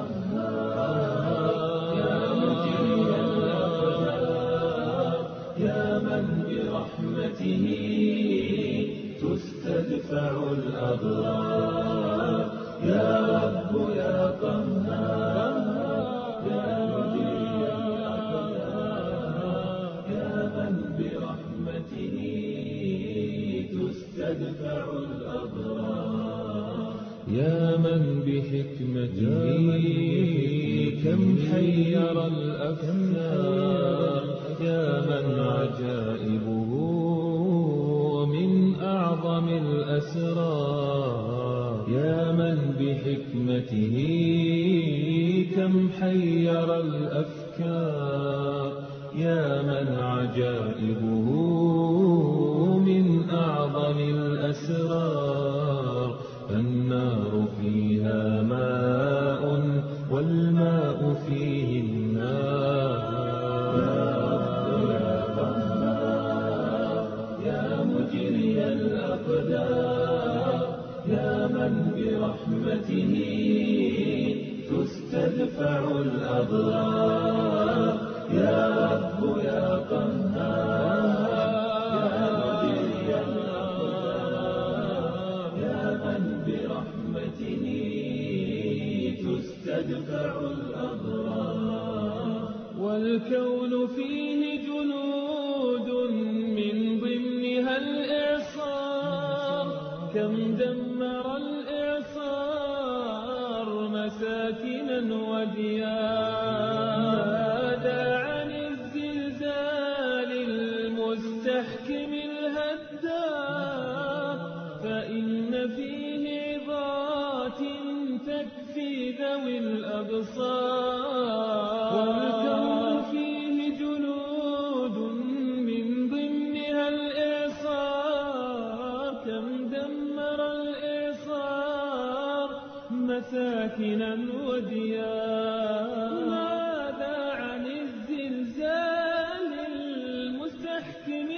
قهار يا مجري الأقدار يا من برحمته تستدفع الأضرار يا رب يا قهار يا مجري الأقدار يا من برحمته تستدفع الأضرار يا من بحكمته كم حير الأفكار يا من عجائبه من أعظم الأسرار يا من بحكمته كم حير الأفكار يا من عجائبه من أعظم الأسرار النار فيها ماء والماء فيه النار يا قهار يا مجري الأقدار يا من برحمته تستدفع الأضرار يا رب يا قهار يا مجري الأقدار يا من برحمته تستدفع الأضرار والكون فيه جنود من ضمنها الإعصار كم دمر الإعصار مساكنا وديار عن الزلزال المستحكم الهدار فإن فيه عظات تكفي ذوي الأبصار والكون فيه جنود من ضمنها الإعصار كم دمر الإعصار مساكنا وديار ماذا عن الزلزال المستحكم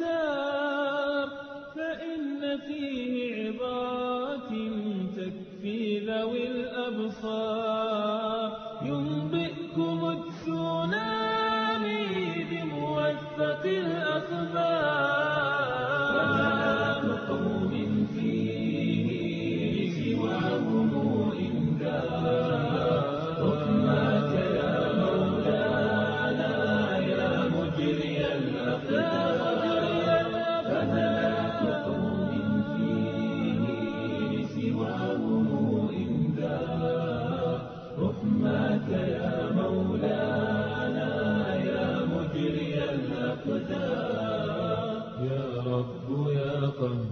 الهدار فإن فيه عظات تكفي ذوي الأبصار ينبئكم التسونامي بموثق الأخبار ومآب قوم فيه سواهم إنذار رحمك يا مولانا يا مجري الأقدار فهلاك قوم فيه سواهم إنذار رحمك يا مولانا يا مجري الأقدار يا رب يا قهار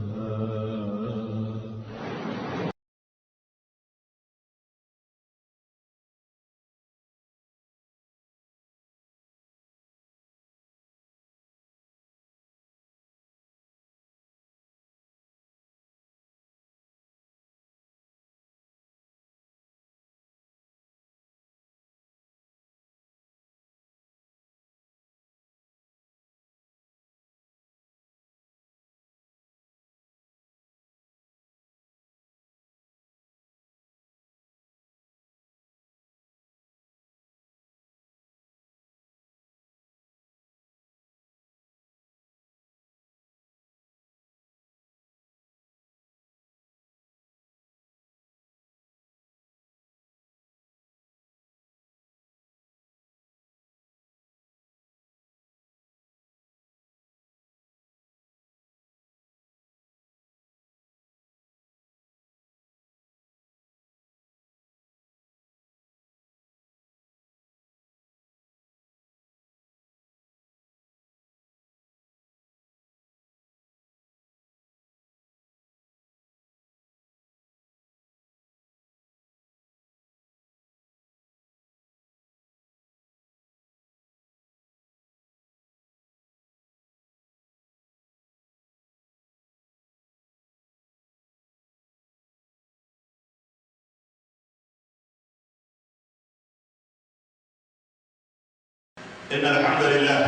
إن الحمد لله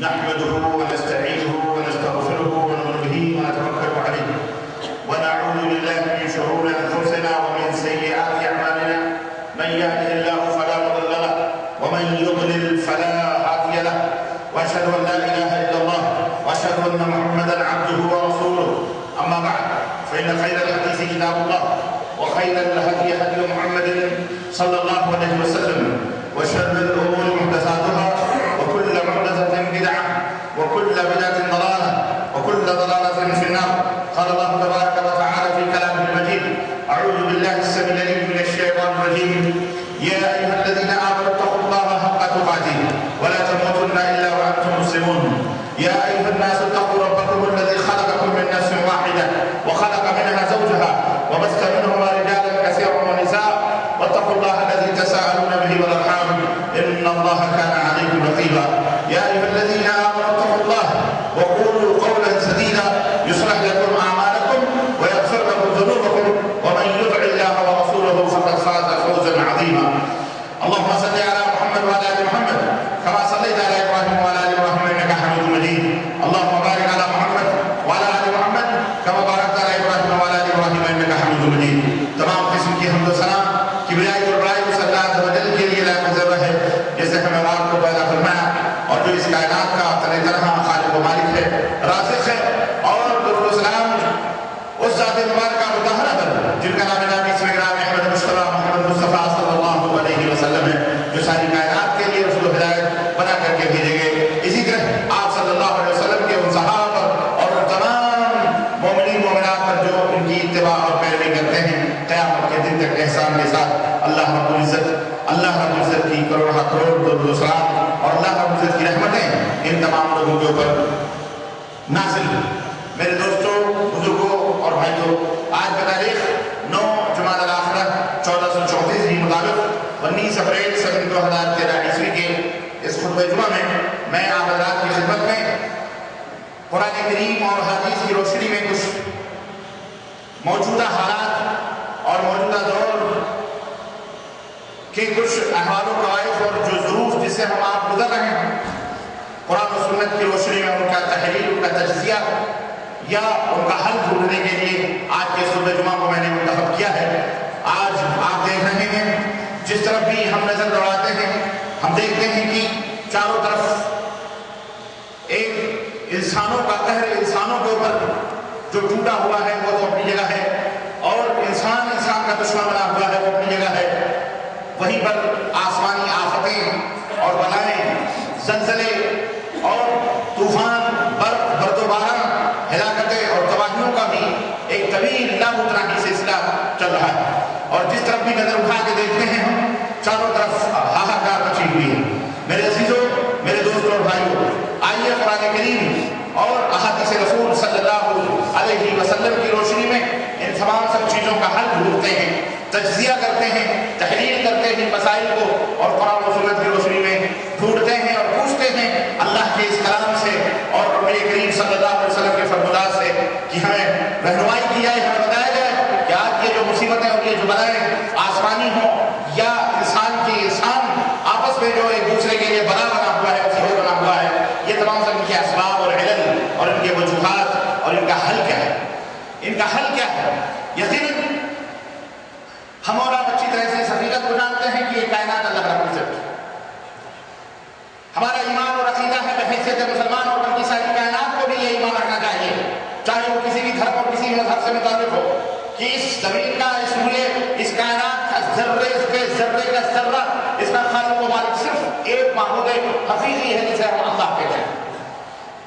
نحمده ونستعينه ونستغفره ونؤمن به ونتوكل عليه ونعوذ بالله من شرور أنفسنا ومن سيئات أعمالنا من يهده الله فلا مضل له ومن يضلل فلا هادي له واشهد ان لا اله الا الله واشهد ان محمدا عبده ورسوله. اما بعد فان خير الحديث كتاب الله وخير الهدي هدي محمد صلى الله عليه وسلم وشر الامور محدثاتها وكل محدثه بدعه وكل بدعه ضلاله وكل ضلاله في النار. قال الله تبارك وتعالى في كلامه المجيد: اعوذ بالله السميع العليم من الشيطان الرجيم. يا ايها الذين امنوا اتقوا الله حق تقاته ولا تموتن الا وانتم مسلمون. يا ايها الناس اتقوا ربكم الذي خلقكم من نفس واحده وخلق منها زوجها وبث منهما رجالا كثيرا ونساء واتقوا الله الذي تساءلون به والارحام ان الله كان عليكم رقيبا. يا ايها الذين امنوا اتقوا الله وقولوا قولا سديدا يصلح لكم اعمالكم ويغفر لكم ذنوبكم ومن يطع الله ورسوله فقد فاز فوزا عظيما. اللهم صل على محمد وعلى ال محمد كما صليت على ابراهيم وعلى ال ابراهيم انك حميد مجيد. اللهم بارك على محمد وعلى ال محمد كما باركت على ابراهيم وعلى ال ابراهيم انك حميد مجيد. تمام قسم کی حمد و ثنا کبریائی اور بڑائی اس اللہ عز و جل کے لیے لائق ضرور ہے جس نے ہمیں آپ کو پیدا فرمایا اور جو اس کائنات کا تنہ تنہا خالق و مالک ہے، رازق ہے، اور درود و سلام اس ذات مبارکہ مطہرہ پر جن کا نام نامی اسم گرامی احمد مصطفیٰ محمد مصطفیٰ صلی اللہ علیہ وسلم ہے، جو ساری کائنات کے لیے رسول و ہدایت بنا کر کے بھیجے گئے. اسی طرح آپ صلی اللہ علیہ وسلم کے ان صحابہ اور تمام مومنین مومنات پر جو ان کی اتباع اور پیروی کرتے ہیں قیامت کے دن تک احسان کے ساتھ اللہ رب العزت کی کروڑہ کروڑ درود و سلام اور اللہ رب العزت کی رحمتیں ان تمام لوگوں کے اوپر نازل. میرے دوستوں، بزرگوں اور بھائیوں، آج کا تاریخ 9 جمادی الاخرہ 1434 ہجری مطابق 19 اپریل سن 2013 عیسوی کے اس خطبہ جمعہ میں آپ حضرات کی خدمت میں قرآن کریم اور حدیث کی روشنی میں کچھ موجودہ حالات اور موجودہ دور کے کچھ احوال و قوائف اور جو ظروف جس سے ہم آپ گزر رہے ہیں قرآن و سنت کی روشنی میں ان کا تحلیل، ان کا تجزیہ یا ان کا حل ڈھونڈنے کے لیے آج کے خطبہ جمعہ کو میں نے منتخب کیا ہے. آج آپ دیکھ رہے ہیں جس طرف بھی ہم نظر دوڑاتے ہیں ہم دیکھتے ہیں کہ چاروں طرف ایک انسانوں کا قہر انسانوں کے اوپر جو ٹوٹا ہوا ہے وہ تو اپنی جگہ ہے، اور انسان کا دشمن بنا ہوا ہے وہ اپنی جگہ ہے. وہیں پر آسمانی آفتیں اور بلائیں، زلزلے اور طوفان، برف، برد و باران، ہلاکتیں اور تباہیوں کا بھی ایک طویل لامتناہی سلسلہ چل رہا ہے. اور جس طرف بھی نظر اٹھا کے دیکھتے ہیں ہم چاروں طرف ہاہاکار مچی ہوئی ہے. میرے عزیزوں، میرے دوستوں اور بھائیوں، آئیے قرآن کریم اور احادیث رسول صلی اللہ علیہ وسلم کی روشنی میں ان تمام سب چیزوں کا حل ڈھونڈتے ہیں، تجزیہ کرتے ہیں، تحلیل کرتے ہیں مسائل کو، اور قرآن و سنت کی روشنی میں ڈھونڈتے ہیں اور پوچھتے ہیں اللہ کے اس کلام سے اور میرے کریم صلی اللہ علیہ وسلم کے فرمودات سے کہ ہمیں رہنمائی کی جائے، ہمیں بتایا جائے کہ آج یہ جو مصیبتیں اور یہ جو بلائیں آسمانی ہوں یا انسان آپس میں جو ایک دوسرے کے لیے بلا بنا ہوا ہے، سہول بنا ہوا ہے، یہ تمام سب ان کے اسباب اور علل اور ان کے وجوہات اور ان کا حل کیا ہے. ان کا حل کیا ہے؟ یقیناً ہم اور آپ اچھی طرح سے اس حقیقت کو جانتے ہیں کہ یہ کائنات اللہ رب العزت کی. ہمارا ایمان اور عقیدہ ہے بحیثیت مسلمان اور باقی ساری کائنات کو بھی یہ ایمان رکھنا چاہیے، چاہے وہ کسی بھی دھرم اور کسی بھی مذہب سے متعلق ہو، کہ اس زمین کا، اس ملے، اس کائنات کا ذرے، اس کے ذرے کا ذرہ، اس کا خالق و مالک صرف ایک معبود حقیقی ہے جسے ہم اللہ کہتے ہیں.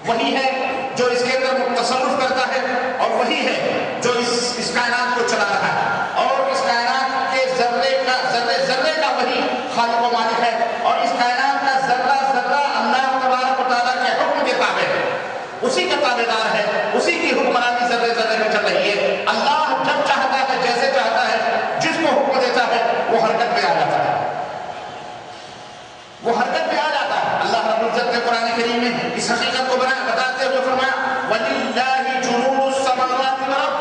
وہی ہے جو اس کے اندر تصرف کرتا ہے، اور وہی ہے جو اس کائنات کو چلا رہا ہے، اور اس کائنات کے ذرے کا وہی خالق و مالک ہے، اور اس کائنات کا ذرہ اللہ تبارک و تعالیٰ کے حکم کے تابع ہے، اسی کا تابع دار ہے، اسی کی حکمرانی ذرے میں چل رہی ہے. اللہ جب چاہتا ہے، جیسے چاہتا ہے، جس کو حکم دیتا ہے وہ حرکت پہ آ جاتا ہے، وہ حرکت پہ آ جاتا ہے. اللہ رب العزت نے قرآن کریم میں اس حقیقت کو بتاتے ہوئے فرمایا وَلِلَّهِ جُنُودُ السَّمَاوَاتِ وَالْأَرْضِ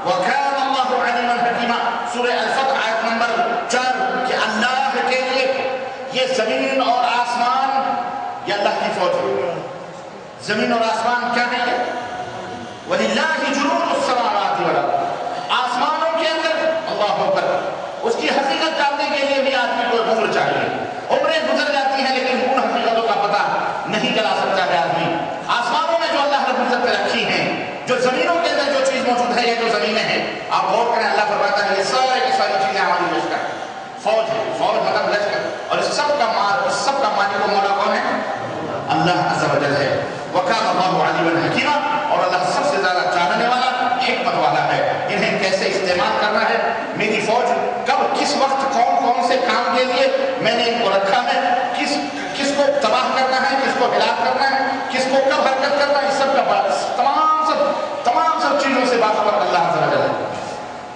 وَكَانَ اللَّهُ عَلِيمًا حَكِيمًا. سورہ الفتح آیت نمبر 4 کہ اللہ کے لیے یہ زمین اور آسمان، یہ اللہ کی فوج ہے. زمین اور آسمان کیا ہے؟ وَلِلَّهِ جُنُودُ السَّمَاوَاتِ وَالْأَرْضِ. آسمانوں کے اندر اللہ اکبر اس کی حقیقت جاننے کے لیے بھی آدمی یہ ساری چیزیں ہماری لشکر فوج ہے. فوج مطلب لشکر. اور اس سب کا مالک و مولا کون ہے؟ اللہ عز و جل ہے. وَكَانَ اللَّهُ عَلِيمًا حَكِيمًا. اور اللہ سب سے زیادہ جاننے والا حکمت والا ہے. انہیں کیسے استعمال کرنا ہے، میری فوج کب کس وقت کون سے کام کے لیے میں نے ان کو رکھا ہے، کس کو تباہ کرنا ہے، کس کو ہلاک کرنا ہے، کس کو کب حرکت کرنا ہے، اس سب کا تمام سب چیزوں سے باخبر اللہ عز و جل ہے.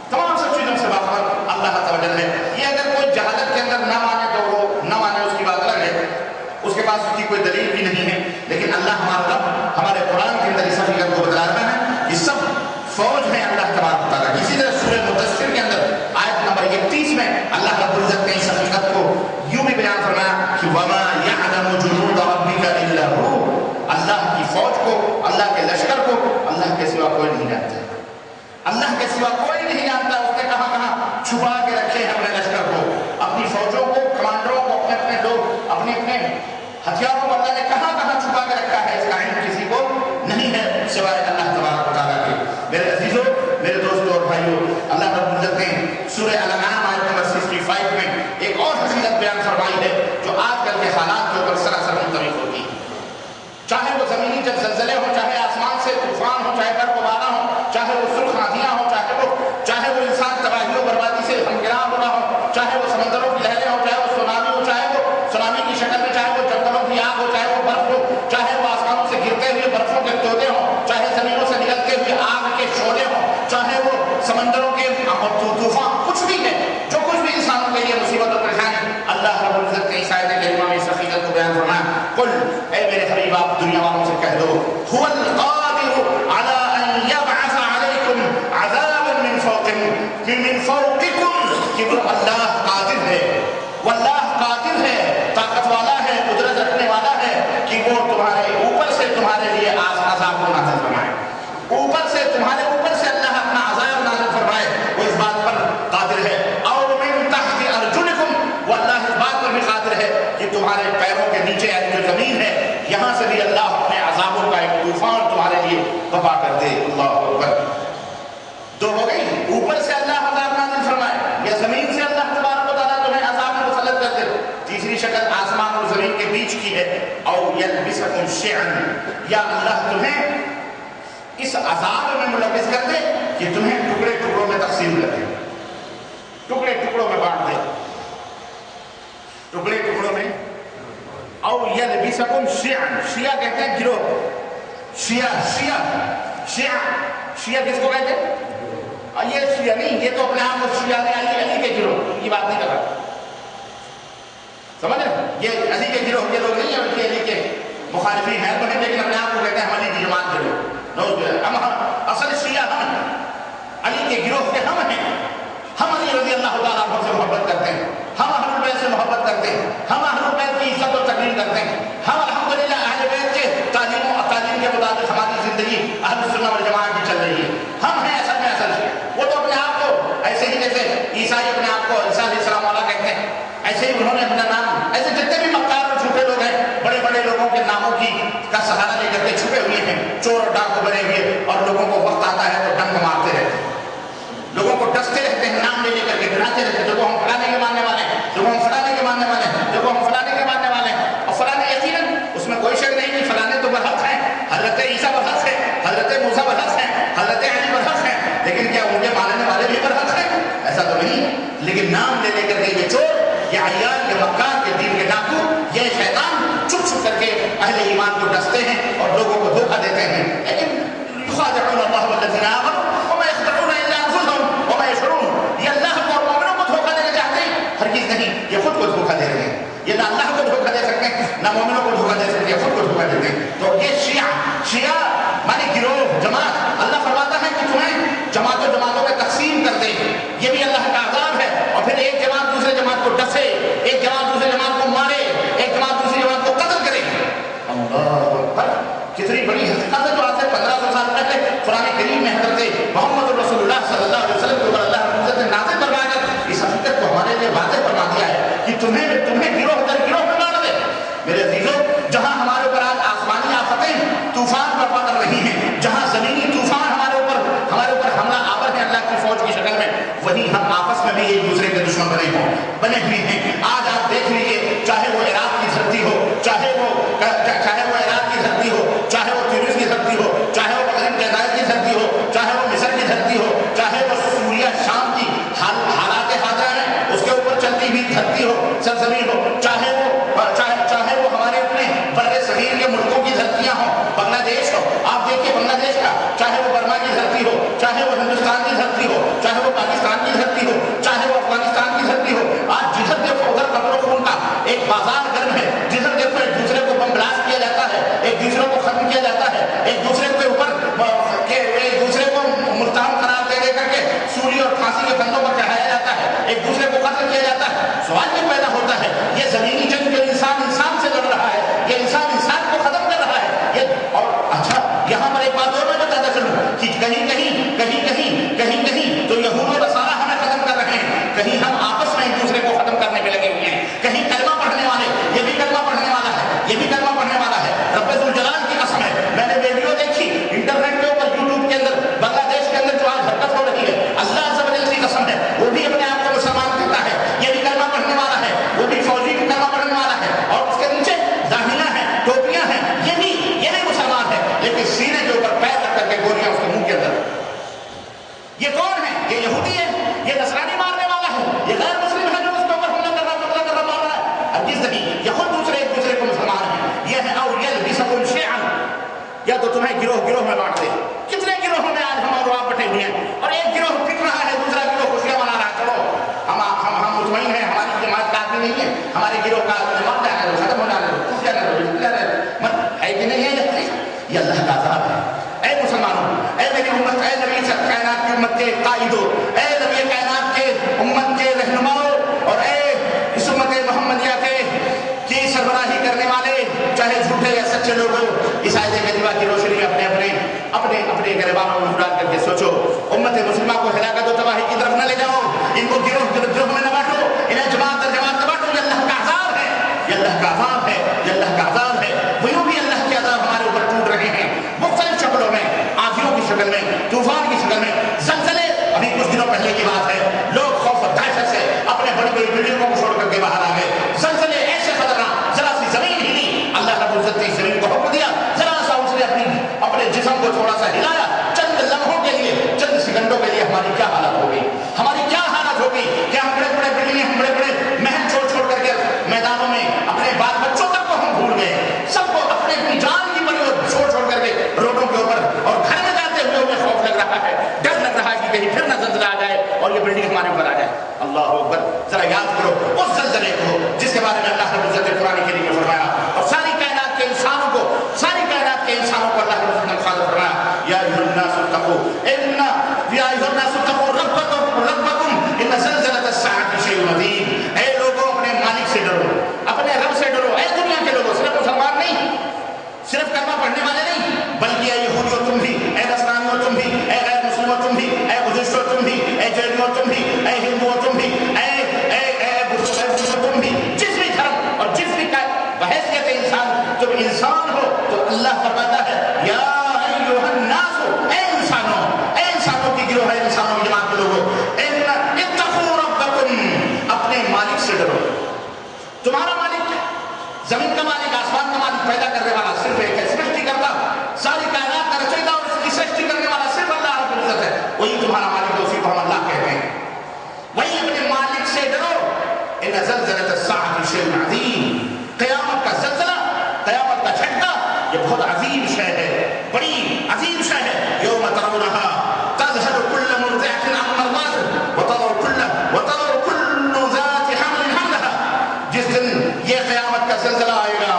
تمام سب چیزوں سے باخبر اللہ عز و جل ہے. یہ اگر کوئی جہالت کے اندر نہ مانے تو وہ نہ مانے، اس کی بات الگ ہے، اس کے پاس اس کی کوئی دلیل بھی نہیں ہے. لیکن اللہ ہمارا رب ہمارے قرآن کے اندر اس حقیقت کو بتلا رہا ہے. یہ سب فوج ہے اللہ تبارک و تعالیٰ. اسی طرح سورہ مدثر کے اندر آیت نمبر 31 میں اللہ رب العزت نے اس حقیقت کو یوں بھی بیان فرمایا کہ وَمَا يَعْلَمُ جُنُودَ رَبِّكَ إِلَّا هُوَ. اللہ کی فوج کو، اللہ کے لشکر کو اللہ کے سوا کوئی نہیں جانتا. اللہ کے سوا کوئی نہیں جانتا. اس نے کہاں چھپا کے رکھے ہیں اپنے لشکر کو، اپنی فوجوں کو، کمانڈروں کو، اپنے لوگ، اپنے ہتھیاروں کو اللہ نے کہاں چھپا کے رکھا ہے، اس کا علم کسی کو نہیں ہے سوائے اللہ تبارک و تعالیٰ کے. میرے عزیزوں، میرے دوستوں اور بھائیوں، اللہ رب العزت نے سورہ الانعام آیت نمبر 65 میں ایک اور حقیقت بیان فرمائی ہے جو آج کل کے حالات کے اوپر سراسر منطبق ہوتی ہے. چاہے وہ زمینی جب زلزلے ہوں، چاہے آسمان سے طوفان ہو، چاہے برف و بارہ ہو، چاہے وہ سرخ آندھیاں ہوں، چاہے وہ انسان تباہی و بربادی سے ہمگرام ہو رہا ہو، چاہے وہ سمندروں کی لہریں ہوں، چاہے وہ سونامی ہو، چاہے وہ سونامی کی شکل میں، چاہے وہ جنگلوں کی آگ ہو، چاہے وہ برف ہو، چاہے وہ آسمانوں سے گرتے ہوئے برفوں کے تودے ہوں، چاہے زمینوں سے نکلتے ہوئے آگ کے شعلے ہوں، چاہے وہ سمندروں کے طوفان، کچھ بھی ہے، جو کچھ بھی انسانوں کے لیے مصیبت اور پریشانی، اللہ رب العزت نے اس آیت کریمہ میں اس حقیقت کو بیان فرمایا. قل، اے میرے حبیب آپ دنیا والوں سے کہہ دو، هو القادر على ان يبعث عليكم عذابا من فوقكم کہ وہ اللہ قادر ہے، واللہ قادر ہے، طاقت والا ہے، قدرت رکھنے والا ہے کہ وہ تمہارے اوپر سے تمہارے لیے عذاب کو نازل فرمائے. اوپر سے تمہارے اوپر سے اللہ اپنا عذاب نازل فرمائے، وہ اس بات پر قادر ہے. اور من تحت ارجلکم، وہ اللہ اس بات پر بھی قادر ہے کہ تمہارے پیروں کے نیچے یعنی جو زمین ہے یہاں سے بھی اللہ اپنے عذابوں کا ایک طوفان تمہارے لیے بپا کر دے. اللہ اکبر. دو ہو گئی، اوپر سے اللہ عذاب نازل فرمائے یا زمین سے اللہ تبارک و تعالیٰ تمہیں عذاب میں مسلط کر دے. تیسری شکل آسمان اور زمین کے بیچ کی ہے، او یلبسکم شیعا، یا اللہ تمہیں اس عذاب میں ملبس کر دے کہ تمہیں ٹکڑے ٹکڑوں میں تقسیم کر دے، ٹکڑے ٹکڑوں میں بانٹ دے، ٹکڑے ٹکڑوں میں. او یلبسکم شیعا، شیعہ کہتے ہیں گروہ. شیعہ کس کو کہتے ہیں؟ یہ شیعہ نہیں، یہ تو اپنے آپ کو شیعہ علی کے گروہ کی بات نہیں کر رہا، سمجھ رہے؟ یہ علی کے گروہ کے لوگ نہیں ہیں، بلکہ علی کے مخالفین ہیں تو ہیں، لیکن اپنے آپ کو کہتے ہیں ہم علی کی جماعت کے لوگ. ہم اصل شیعہ ہم علی کے گروہ کے ہم ہیں. ہم علی رضی اللہ تعالیٰ عنہ سے محبت کرتے ہیں، ہم اہل بیت سے محبت کرتے ہیں، ہم اہل بیت کی عزت و تقریر کرتے ہیں، ہم الحمدللہ اہل بیت کے تعلیم کے مطابق ہماری زندگی اہل سنت والجماعت کی چل رہی ہے. ہم ہیں اصل میں اصل شیعہ. وہ تو اپنے آپ کو ایسے ہی جیسے عیسائی اپنے آپ کو عیسیٰ علیہ السلام والا کہتے ہیں، ایسے ہی انہوں نے اپنا نام، ایسے جتنے بھی مکار اور جھوٹے لوگ ہیں بڑے بڑے لوگوں کے ناموں کا سہارا لے کر کے چھپے ہوئے ہیں، چور اور ڈاکو بنے ہوئے، اور لوگوں کو وقت آتا ہے تو ڈنک مارتے رہتے ہیں، لوگوں کو ڈستے رہتے ہیں، نام لے کر کے گراتے رہتے ہیں. دیکھو ہم فلانے کے ماننے والے ہیں، دیکھو ہم فلانے کے ماننے والے ہیں، دیکھو ہم فلانے کے ماننے والے ہیں. اور فلانے یقیناً اس میں کوئی شک نہیں کہ فلانے تو برحق ہیں، حضرت عیسیٰ برحق ہیں، حضرت موسیٰ برحق ہیں، حضرت علی برحق ہیں. لیکن کیا ان کے ماننے والے بھی برحق ہیں؟ ایسا تو نہیں. لیکن نام لے کر کے یہ چور، یہ عیان، یہ مکار، یہ دین کے ڈاکو، یہ شیطان چھپ چھپ کر کے اہل ایمان کو ڈستے ہیں اور لوگوں کو دھوکہ دیتے ہیں. لیکن یخادعون اللہ والذین آمنوا وما یخدعون الا انفسهم وما یشعرون. یہ اللہ کو اور مومنوں کو دھوکہ دینا چاہتے ہیں؟ ہرگز نہیں، یہ خود کو دھوکہ دے رہے ہیں. یہ نہ اللہ کو دھوکہ دے سکتے ہیں، نہ مومنوں کو دھوکہ دے سکتے ہیں، خود کو دھوکہ دیتے ہیں. تو یہ شیعہ مانے گروہ، جماعت. اللہ فرماتا ہے کہ تمہیں جماعتوں میں تقسیم کر دے. یہ بھی اللہ کا عذاب ہے. اور پھر ایک جماعت دوسرے جماعت کو ڈسے، ایک جماعت دوسرے جماعت کو مارے، ایک جماعت دوسری جماعت کو قتل کرے. اللہ اکبر. کتنی بڑی حقیقت ہے جو آج سے 1500 سال پہلے قرآن کریم میں حضرت محمد رسول اللہ صلی اللہ علیہ وسلم کے اوپر اللہ رب العزت نے نازل فرمایا کر اس حقیقت کو ہمارے لیے واضح فرما دیا ہے کہ تمہیں گروہ در گروہ میں مار دے. میرے عزیزوں، جہاں ہمارے اوپر آج آسمانی آفتیں طوفان برپا کر رہی ہیں، جہاں زمینی طوفان ہمارے اوپر حملہ آور ہے اللہ کی فوج کی شکل میں، وہیں ہم بنے ہوئے ہیں. آج آپ دیکھ لیجیے، چاہے وہ عراق کی دھرتی ہو، چاہے وہ عراق کی دھرتی ہو، چاہے وہ تونس کی دھرتی ہو، چاہے وہ بحرین جزائر کی دھرتی ہو، چاہے وہ مصر کی دھرتی ہو، چاہے وہ سوریہ شام کی حالات حاضرہ ہیں اس کے اوپر چلتی ہوئی دھرتی ہو، سرزمین ہو، چاہے وہ ہمارے اپنے بر صغیر کے ملکوں کی دھرتیاں ہوں، بنگلہ دیش ہو. آپ دیکھیے بنگلہ دیش کا، چاہے وہ برما کی دھرتی ہو، چاہے وہ ہندوستان کی دھرتی ہو، چاہے وہ پاکستان کی دھرتی ہو، چاہے وہ افغانستان کی دھرتی ہو، آج جدھر دیکھو ادھر قتل و خون کا ایک بازار گرم ہے. جدھر دیکھو ایک دوسرے کو بم بلاسٹ کیا جاتا ہے، ایک دوسرے کو ختم کیا جاتا ہے، ایک دوسرے کے اوپر ایک دوسرے کو متہم قرار دے کر کے سولی اور پھانسی کے پھندوں پر چڑھایا جاتا ہے، ایک دوسرے کو قتل کیا جاتا ہے. سوال یہ پیدا ہوتا ہے، یہ زمینی جنگ جو انسان سے لڑ رہا ہے، یہ انسان کو ختم کر رہا ہے. اور اچھا یہاں پر ایک بات اور میں بتاتا چلوں کہ کہیں تو یہود و نصارہ ہمیں ختم کر رہے ہیں، کہیں ہم آپس میں ایک دوسرے کو ختم کرنے میں لگے ہوئے ہیں. کہیں کلمہ پڑھنے والے، یہ بھی کلمہ پڑھنے والا ہے، یہ بھی کلمہ پڑھنے والا ہے. رب ذوالجلال کی قسم ہے، میں نے ویڈیو دیکھی انٹرنیٹ کے اوپر، یوٹیوب کے اندر، بنگلہ دیش کے اندر جو آج حرکت ہو رہی ہے، اللہ عز و جل کی قسم ہے، وہ بھی اپنے آپ کو مسلمان کہتا ہے، یہ بھی کلمہ پڑھنے والا ہے، وہ بھی فوجی بھی کلمہ پڑھنے والا ہے، اور اس کے نیچے داہنیاں ہیں، ٹوپیاں ہیں، یہ بھی مسلمان ہے، لیکن سینے کے اوپر پیر رکھ کر کے گولیاں اس کے منہ کے اندر. یہ کون ہے؟ یہ یہودی ہے، یہ نصرانی مارنے والا ہے، یہ غیر مسلم ہے جو اس کے اوپر حملہ کر رہا مار رہا ہے. ہرگز نہیں، یہ خود ایک دوسرے کو مسلمان ہیں. یہ ہے اور یلبسکم شیعا، یا تو تمہیں گروہ میں بانٹ دے. کتنے گروہوں میں آج ہم اور آپ بٹے ہوئے ہیں، اور ایک گروہ پک رہا ہے، دوسرا گروہ خوشیاں منا رہا ہے. چلو ہم مطمئن ہیں، ہماری جماعت کا آدمی نہیں ہے، ہمارے گروہ کا جماعت ہے، ختم ہو جانے دو، خوشیاں نہ ہے کہ نہیں ہے. یہ اللہ کا عذاب ہے. اے مسلمانوں، اے میری امت، اے نبی کائنات کی امت کے قائدو، اے نبی کائنات کے امت کے رہنماؤں، اور اے اس امت محمدیہ کی سربراہی کرنے والے، چاہے جھوٹے یا سچے لوگ ہو، اس آیت کریمہ کی روشنی اپنے گریبانوں میں ڈال کر کے سوچو. امت مسلمہ کو ہلاکت و تباہی کی طرف نہ لے جاؤ، ان کو گروہ میں نہ بانٹو، انہیں جماعت در جماعت نہ بانٹو. یہ اللہ کا عذاب ہے، یہ اللہ کا عذاب ہے، یہ اللہ کا عذاب ہے. ویوں بھی اللہ کے عذاب ہمارے اوپر ٹوٹ رہے ہیں مختلف شکلوں میں، آندھیوں کی شکل میں، طوفان کی شکل میں، زلزلے. ابھی کچھ دنوں پہلے کی بات ہے، لوگ خوف و دہشت سے اپنے بڑی بڑی بلڈنگوں کو چھوڑ کر کے باہر آ گئے. زلزلے ایسے خطرناک، ذرا سی زمین ہلی، اللہ رب العزت نے زمین کو حکم دیا، ذرا سا اس نے اپنے جسم کو تھوڑا سا ہلایا، چند لمحوں کے لیے، چند سیکنڈوں کے لیے ہماری کیا حالت ہو گئی، ہماری کیا حالت ہو گئی کہ ہم بڑے بڑے بلڈنگیں، ہم بڑے بڑے محل چھوڑ کر کے میدانوں میں اپنے بال بچوں تک کو ہم بھول گئے. سب کو اپنی جان کی بڑی چھوڑ کر کے روڈوں کے اوپر، اور گھر میں جاتے ہوئے ہمیں خوف لگ رہا ہے، ڈر لگ رہا ہے کہ کہیں پھر نہ زلزلہ آ جائے اور یہ بلڈنگ ہمارے اوپر آ جائے. اللہ اکبر. ذرا یاد کرو اس زلزلے کو جس کے بارے میں اللہ رب العزت نے قرآن کریم میں فرمایا، اور ساری کائنات کے انسانوں کو اللہ رب العزت نے خاطب فرمایا، یا ایھا الناس اتقوا ربکم ان زلزلۃ الساعۃ شیء عظیم. اے لوگوں، اپنے مالک سے ڈرو، اپنے رب سے ڈرو. اے دنیا کے لوگوں، صرف مسلمان نہیں، صرف کلمہ پڑھنے والے نہیں، بلکہ اے یہودیوں تم بھی، اے نصرانیوں تم بھی، اے غیر مسلموں تم بھی، اے بدھسٹوں تم بھی، اے جینوں تم بھی، اے ہندوؤں تم بھی، تم بھی، جس بھی دھرم اور جس بھی بحیثیت انسان، جب انسان ہو تو اللہ فرماتا ہے، یا ایھا الناس، اے انسانوں کی گروہ ہے، انسانوں کی جماعت کے لوگوں، اتقوا ربکم، اپنے مالک سے ڈرو. تمہارا مالک، زمین کا مالک، آسمان کا مالک، پیدا کرنے والا صرف ایک ہے، سرشٹی کرتا، ساری کائنات کا رچیتا اور اس کی سرشٹی کرنے والا صرف اللہ رب العزت ہے. وہی تمہارا مالک ہے، اسی کو ہم اللہ کہتے ہیں. وہی اپنے مالک سے ڈرو. ان زلزلۃ الساعۃ شیء عظیم، قیامت کا زلزلہ، قیامت کا جھٹکا، یہ بہت عظیم شے ہے، بڑی عظیم شے ہے. یوم ترونھا تذہل کل مرضعۃ عما ارضعت وتضع کل ذات حمل حملھا. جس دن یہ قیامت کا زلزلہ آئے گا،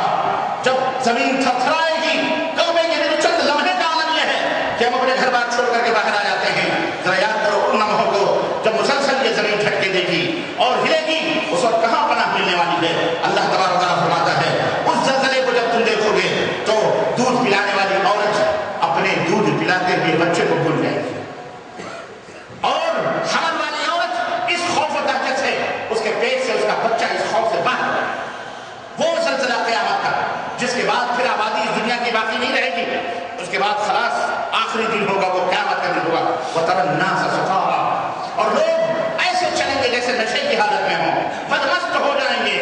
جب زمین تھرتھرائے گی، کعبے کے لیے چند لمحے کا عالم یہ ہے کہ ہم اپنے گھر بار چھوڑ کر کے باہر آ جاتے ہیں. ذرا یاد کرو ان لمحوں کو جب مسلسل یہ زمین جھٹکے دے گی اور ہلے گی، اس وقت کہاں پناہ ملنے والی ہے. اللہ تبارک و تعالیٰ فرماتا ہے، اس زلزلے کو جب تم دیکھو گے تو دودھ پلانے والی عورت اپنے دودھ پلاتے ہوئے بچے کو بھول جائے گی، اور حمل والی عورت اس خوف و دہشت سے، اس کے پیٹ سے اس کا بچہ اس خوف سے باہر آئے. وہ زلزلہ قیامت کا، جس کے بعد پھر آبادی اس دنیا کی باقی نہیں رہے گی. اس کے بعد خلاص آخری دن ہوگا، وہ قیامت کا دن ہوگا. وَتَرَى النَّاسَ سُقَارَىٰ، اور لوگ ایسے چلیں گے جیسے نشے کی حالت میں ہوں، بدمست ہو جائیں گے،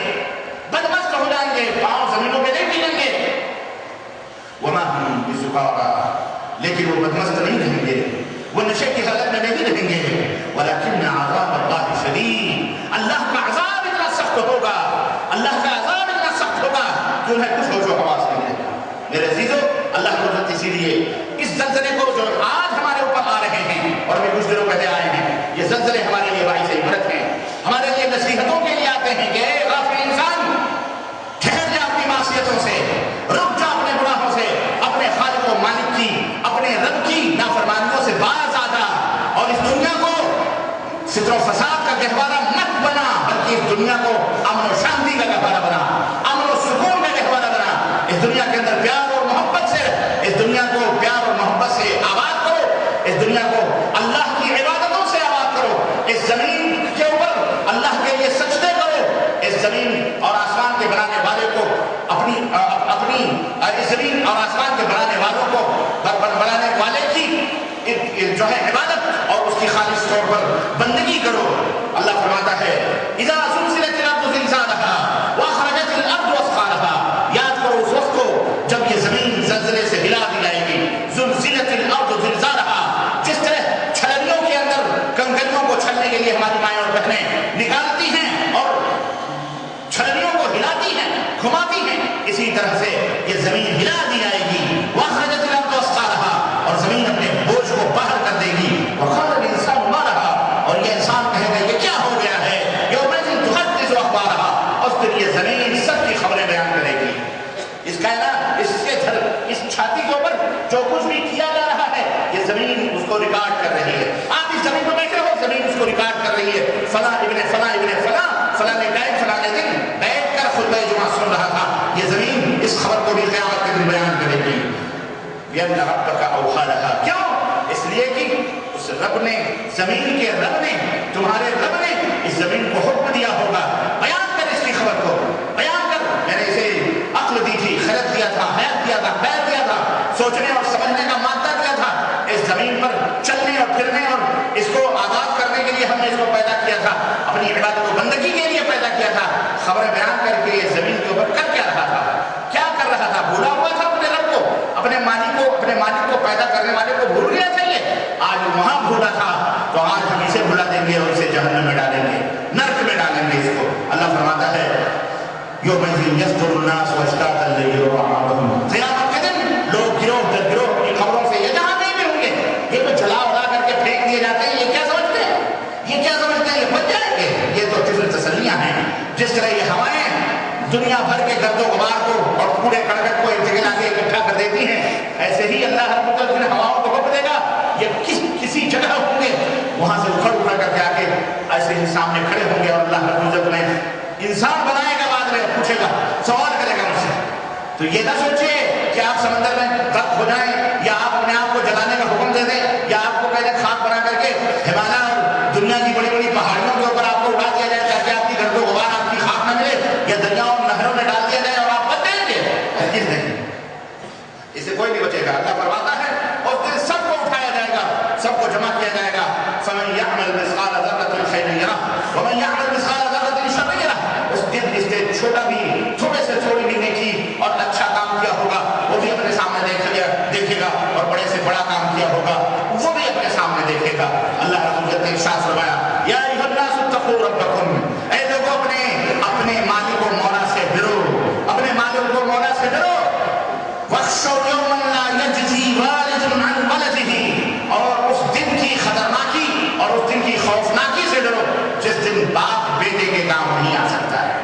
بدمست ہو جائیں گے، پاؤں زمینوں پہ نہیں ٹکیں گے. وما هم بسکارى، لیکن وہ بدمست نہیں رہیں گے، وہ نشے کی حالت میں نہیں رہیں گے. ولكن عذاب اللہ شدید، اللہ کا عذاب اتنا سخت ہوگا، اللہ کا عذاب اتنا سخت ہوگا کہ انہیں کچھ ہوش و حواس نہیں رہے گا. میرے عزیزو، اللہ کو عزت اسی لیے اس زلزلے کو جو آج ہمارے اوپر آ رہے ہیں اور ابھی کچھ دنوں پہلے آئے ہیں، یہ زلزلے ہمارے لیے باعث عبرت ہیں، ہمارے لیے نصیحتوں کے لیے آتے ہیں کہ اے غافل انسان، ٹھہر جا اپنی معصیتوں سے، رک جا اپنے گناہوں سے، اپنے خالق و مالک کی، اپنے رب کی نافرمانیوں سے باز آ جا، اور اس دنیا کو ستر و فساد کا گہوارہ مت بنا، بلکہ اس دنیا کو امن و شانتی کا گہوارہ بنا، امن و سکون کا گہوارہ بنا. اس دنیا کے اندر پیار اور محبت سے، اس دنیا کو پیار اور محبت سے آباد کرو، اس دنیا کو اللہ کی عبادتوں سے آباد کرو، اس زمین کے اوپر اللہ کے لیے سجدے کرو، اس زمین اور آسمان کے بنانے والے کو اپنی اس زمین اور آسمان کے بنانے والوں کو بنانے والے کی جو ہے عبادت اور اس کی خالص طور پر بندگی کرو. اللہ فرماتا ہے اذا زلزلت الارض زلزالها واخرجت الارض اثقالها، یاد کرو اس وقت کو جب یہ زمین زلزلے سے ہلا دی جائے گی. زلزلت الارض زلزالها، جس طرح چھلنیوں کے اندر کنکریوں کو چھلنے کے لیے ہماری مائیں اور بہنیں نکالتی ہیں اور چھلنیوں کو ہلاتی ہیں، گھماتی ہیں، اسی طرح سے یہ زمین ہلا دی جائے گی. واخرجت الارض اثقالها، اور زمین اپنے بوجھ کو باہر کر دے گی. وقال الانسان ما لها، اور یہ انسان کہے گا یہ کیا ہو گیا ہے. یومئذ تحدث اخبارها، اس دن یہ زمین سب کی خبریں بیان کرے گی. اس کائنات، اس چھاتی کے اوپر جو کچھ بھی کیا جا رہا ہے، یہ زمین اس کو ریکارڈ کر رہی ہے. آپ اس زمین کو دیکھ رہے ہو، زمین اس کو ریکارڈ کر رہی ہے. فلاں ابن فلاں ابن فلاں فلاں ٹائم فلاں دن بیٹھ کر خطبہ جمعہ سن رہا تھا. یہ زمین اس خبر کو بھی قیامت کے دن بیان کرے گی. بِأَنَّ رَبَّكَ أَوْحَىٰ لَهَا، کیوں؟ اس لیے کہ اس رب نے، زمین کے رب نے، تمہارے رب نے اس زمین کو حکم دیا ہوگا بیان کر اس کی خبر کو، بیان کر. میں نے اسے عقل دی تھی، خرد دیا تھا، حیات دیا تھا، خیر دیا تھا، سوچنے اور سمجھنے کا مادہ دیا تھا. اس زمین پر چلنے اور پھرنے اور اس کو آباد کرنے کے لیے ہم نے اس کو پیدا کیا تھا، اپنی عبادت و بندگی کے لیے پیدا کیا تھا. خبریں بیان کر کے یہ زمین کے اوپر کر کیا رہا تھا، کیا کر رہا تھا؟ بھولا ہوا تھا اپنے رب کو، اپنے مالک کو پیدا کرنے والے کو بھول گیا تھا. یہ آج وہاں بھولا تھا تو آج ہم اسے بھلا دیں گے اور اسے جہنم میں ڈالیں گے، نرک میں ڈالیں گے اس کو. اللہ فرماتا ہے یومئذ یصدر الناس اشتاتا لیروا اعمالهم، قیامت کے دن لوگ گروہ در گروہ اپنی خبروں سے یہ جہاں نہیں ملیں گے. یہ تو جلا اڑا کر کے پھینک دیے جاتے ہیں، یہ کیا سمجھتے ہیں، یہ کیا سمجھتے ہیں یہ بچ جائیں گے. یہ تو طفل تسلیاں ہیں. جس طرح یہ ہوائیں دنیا بھر کے گرد و غبار کو اور پورے کڑکٹ کو ایک جگہ لا کے اکٹھا کر دیتی ہیں، ایسے ہی اللہ رب العزت نے ہواؤں کو حکم دے گا یہ کسی جگہ ہوں گے، وہاں سے اکھڑ کر کے آ کے ایسے ہی سامنے کھڑے ہوں گے. اور اللہ رب العزت نے انسان بنائے گا، بعد میں پوچھے گا، سوال کرے گا مجھ سے. تو یہ نہ سوچئے کہ آپ سمندر میں غرق ہو جائیں یا آپ اپنے آپ کو جلانے کا حکم دے دیں یا آپ کو پہلے خاک بنا کر کے ہمالیہ اور دنیا کی بڑی بڑی پہاڑیوں کے اوپر آپ کو اڑا دیا جائے تاکہ آپ کی گرد و غبار، آپ کی خاک نہ ملے، یا دریاؤں اور نہروں میں ڈال دیا جائے اور آپ بچ جائیں گے. ہرگز نہیں، اس سے کوئی نہیں بچے گا. اللہ فرماتا ہے اس دن سب کو اٹھایا جائے گا، سب کو جمع کیا جائے گا. فَمَن يَعْمَلْ مِثْقَالَ ذَرَّةٍ خَيْرًا يَرَهُ وَمَن يَعْمَلْ مِثْقَالَ ذَرَّةٍ شَرًّا يَرَهُ. اس دن اس سے چھوٹا بھی، تھوڑے سے تھوڑی بھی نیکی اور اچھا کام کیا ہوگا وہ بھی اپنے سامنے دیکھے گا، اور بڑے سے بڑا کام کیا ہوگا وہ بھی اپنے سامنے دیکھے گا. اللہ رب العزت نے ارشاد فرمایا یا ایھا الناس اتقوا ربکم، اے لوگوں اپنے مالک و مولا سے ڈرو، اپنے مالک و مولا سے ڈرو. واخشوا یوما لا یجزی والد عن ولدہ، اور اس دن کی خطرناکی اور اس دن کی خوفناکی سے ڈرو جس دن باپ بیٹے کے کام نہیں آ سکتا ہے.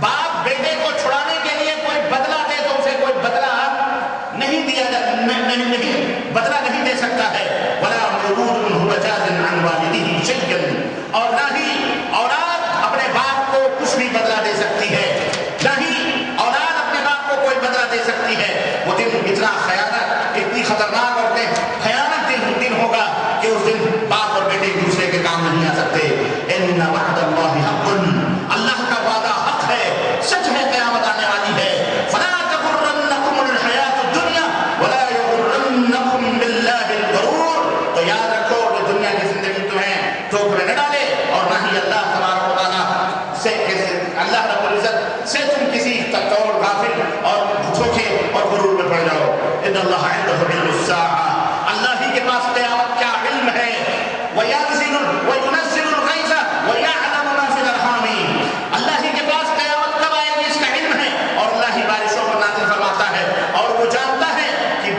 باپ بیٹے کو چھڑانے کے لیے کوئی بدلہ دے تو اسے کوئی بدلہ نہیں دیا بدلہ نہیں دے سکتا ہے. ولا مولود هو جاز عن والدہ شیئا، اور نہ ہی اولاد اپنے باپ کو کچھ بھی بدلہ دے سکتی ہے، نہ ہی اولاد اپنے باپ کو کوئی بدلہ دے سکتی ہے. وہ دن اتنا خیانت، اتنی خطرناک اور خیانت دن ہوگا کہ اس دن باپ اور بیٹے ایک دوسرے کے کام نہیں آ سکتے. ان وعد اللہ حق، اللہ کا وعدہ حق ہے، سچ ہے، قیامت آنے والی ہے. فلا تغرنکم الحیات الدنیا ولا یغرنکم باللہ کہ اللہ رب العزت سے تم کسی تکبر غافل اور دھوکے اور غرور میں پڑ جاؤ. ان اللہ عنده علم الساعة، اللہ ہی کے پاس قیامت کا علم ہے. وَيُنَزِّلُ الْغَيْثَ وَيَعْلَمُ مَا فِي الْأَرْحَامِ، اللہ ہی کے پاس قیامت کب آئے گی اس کا علم ہے، اور اللہ ہی بارشوں کو نازل فرماتا ہے، اور وہ جانتا ہے کہ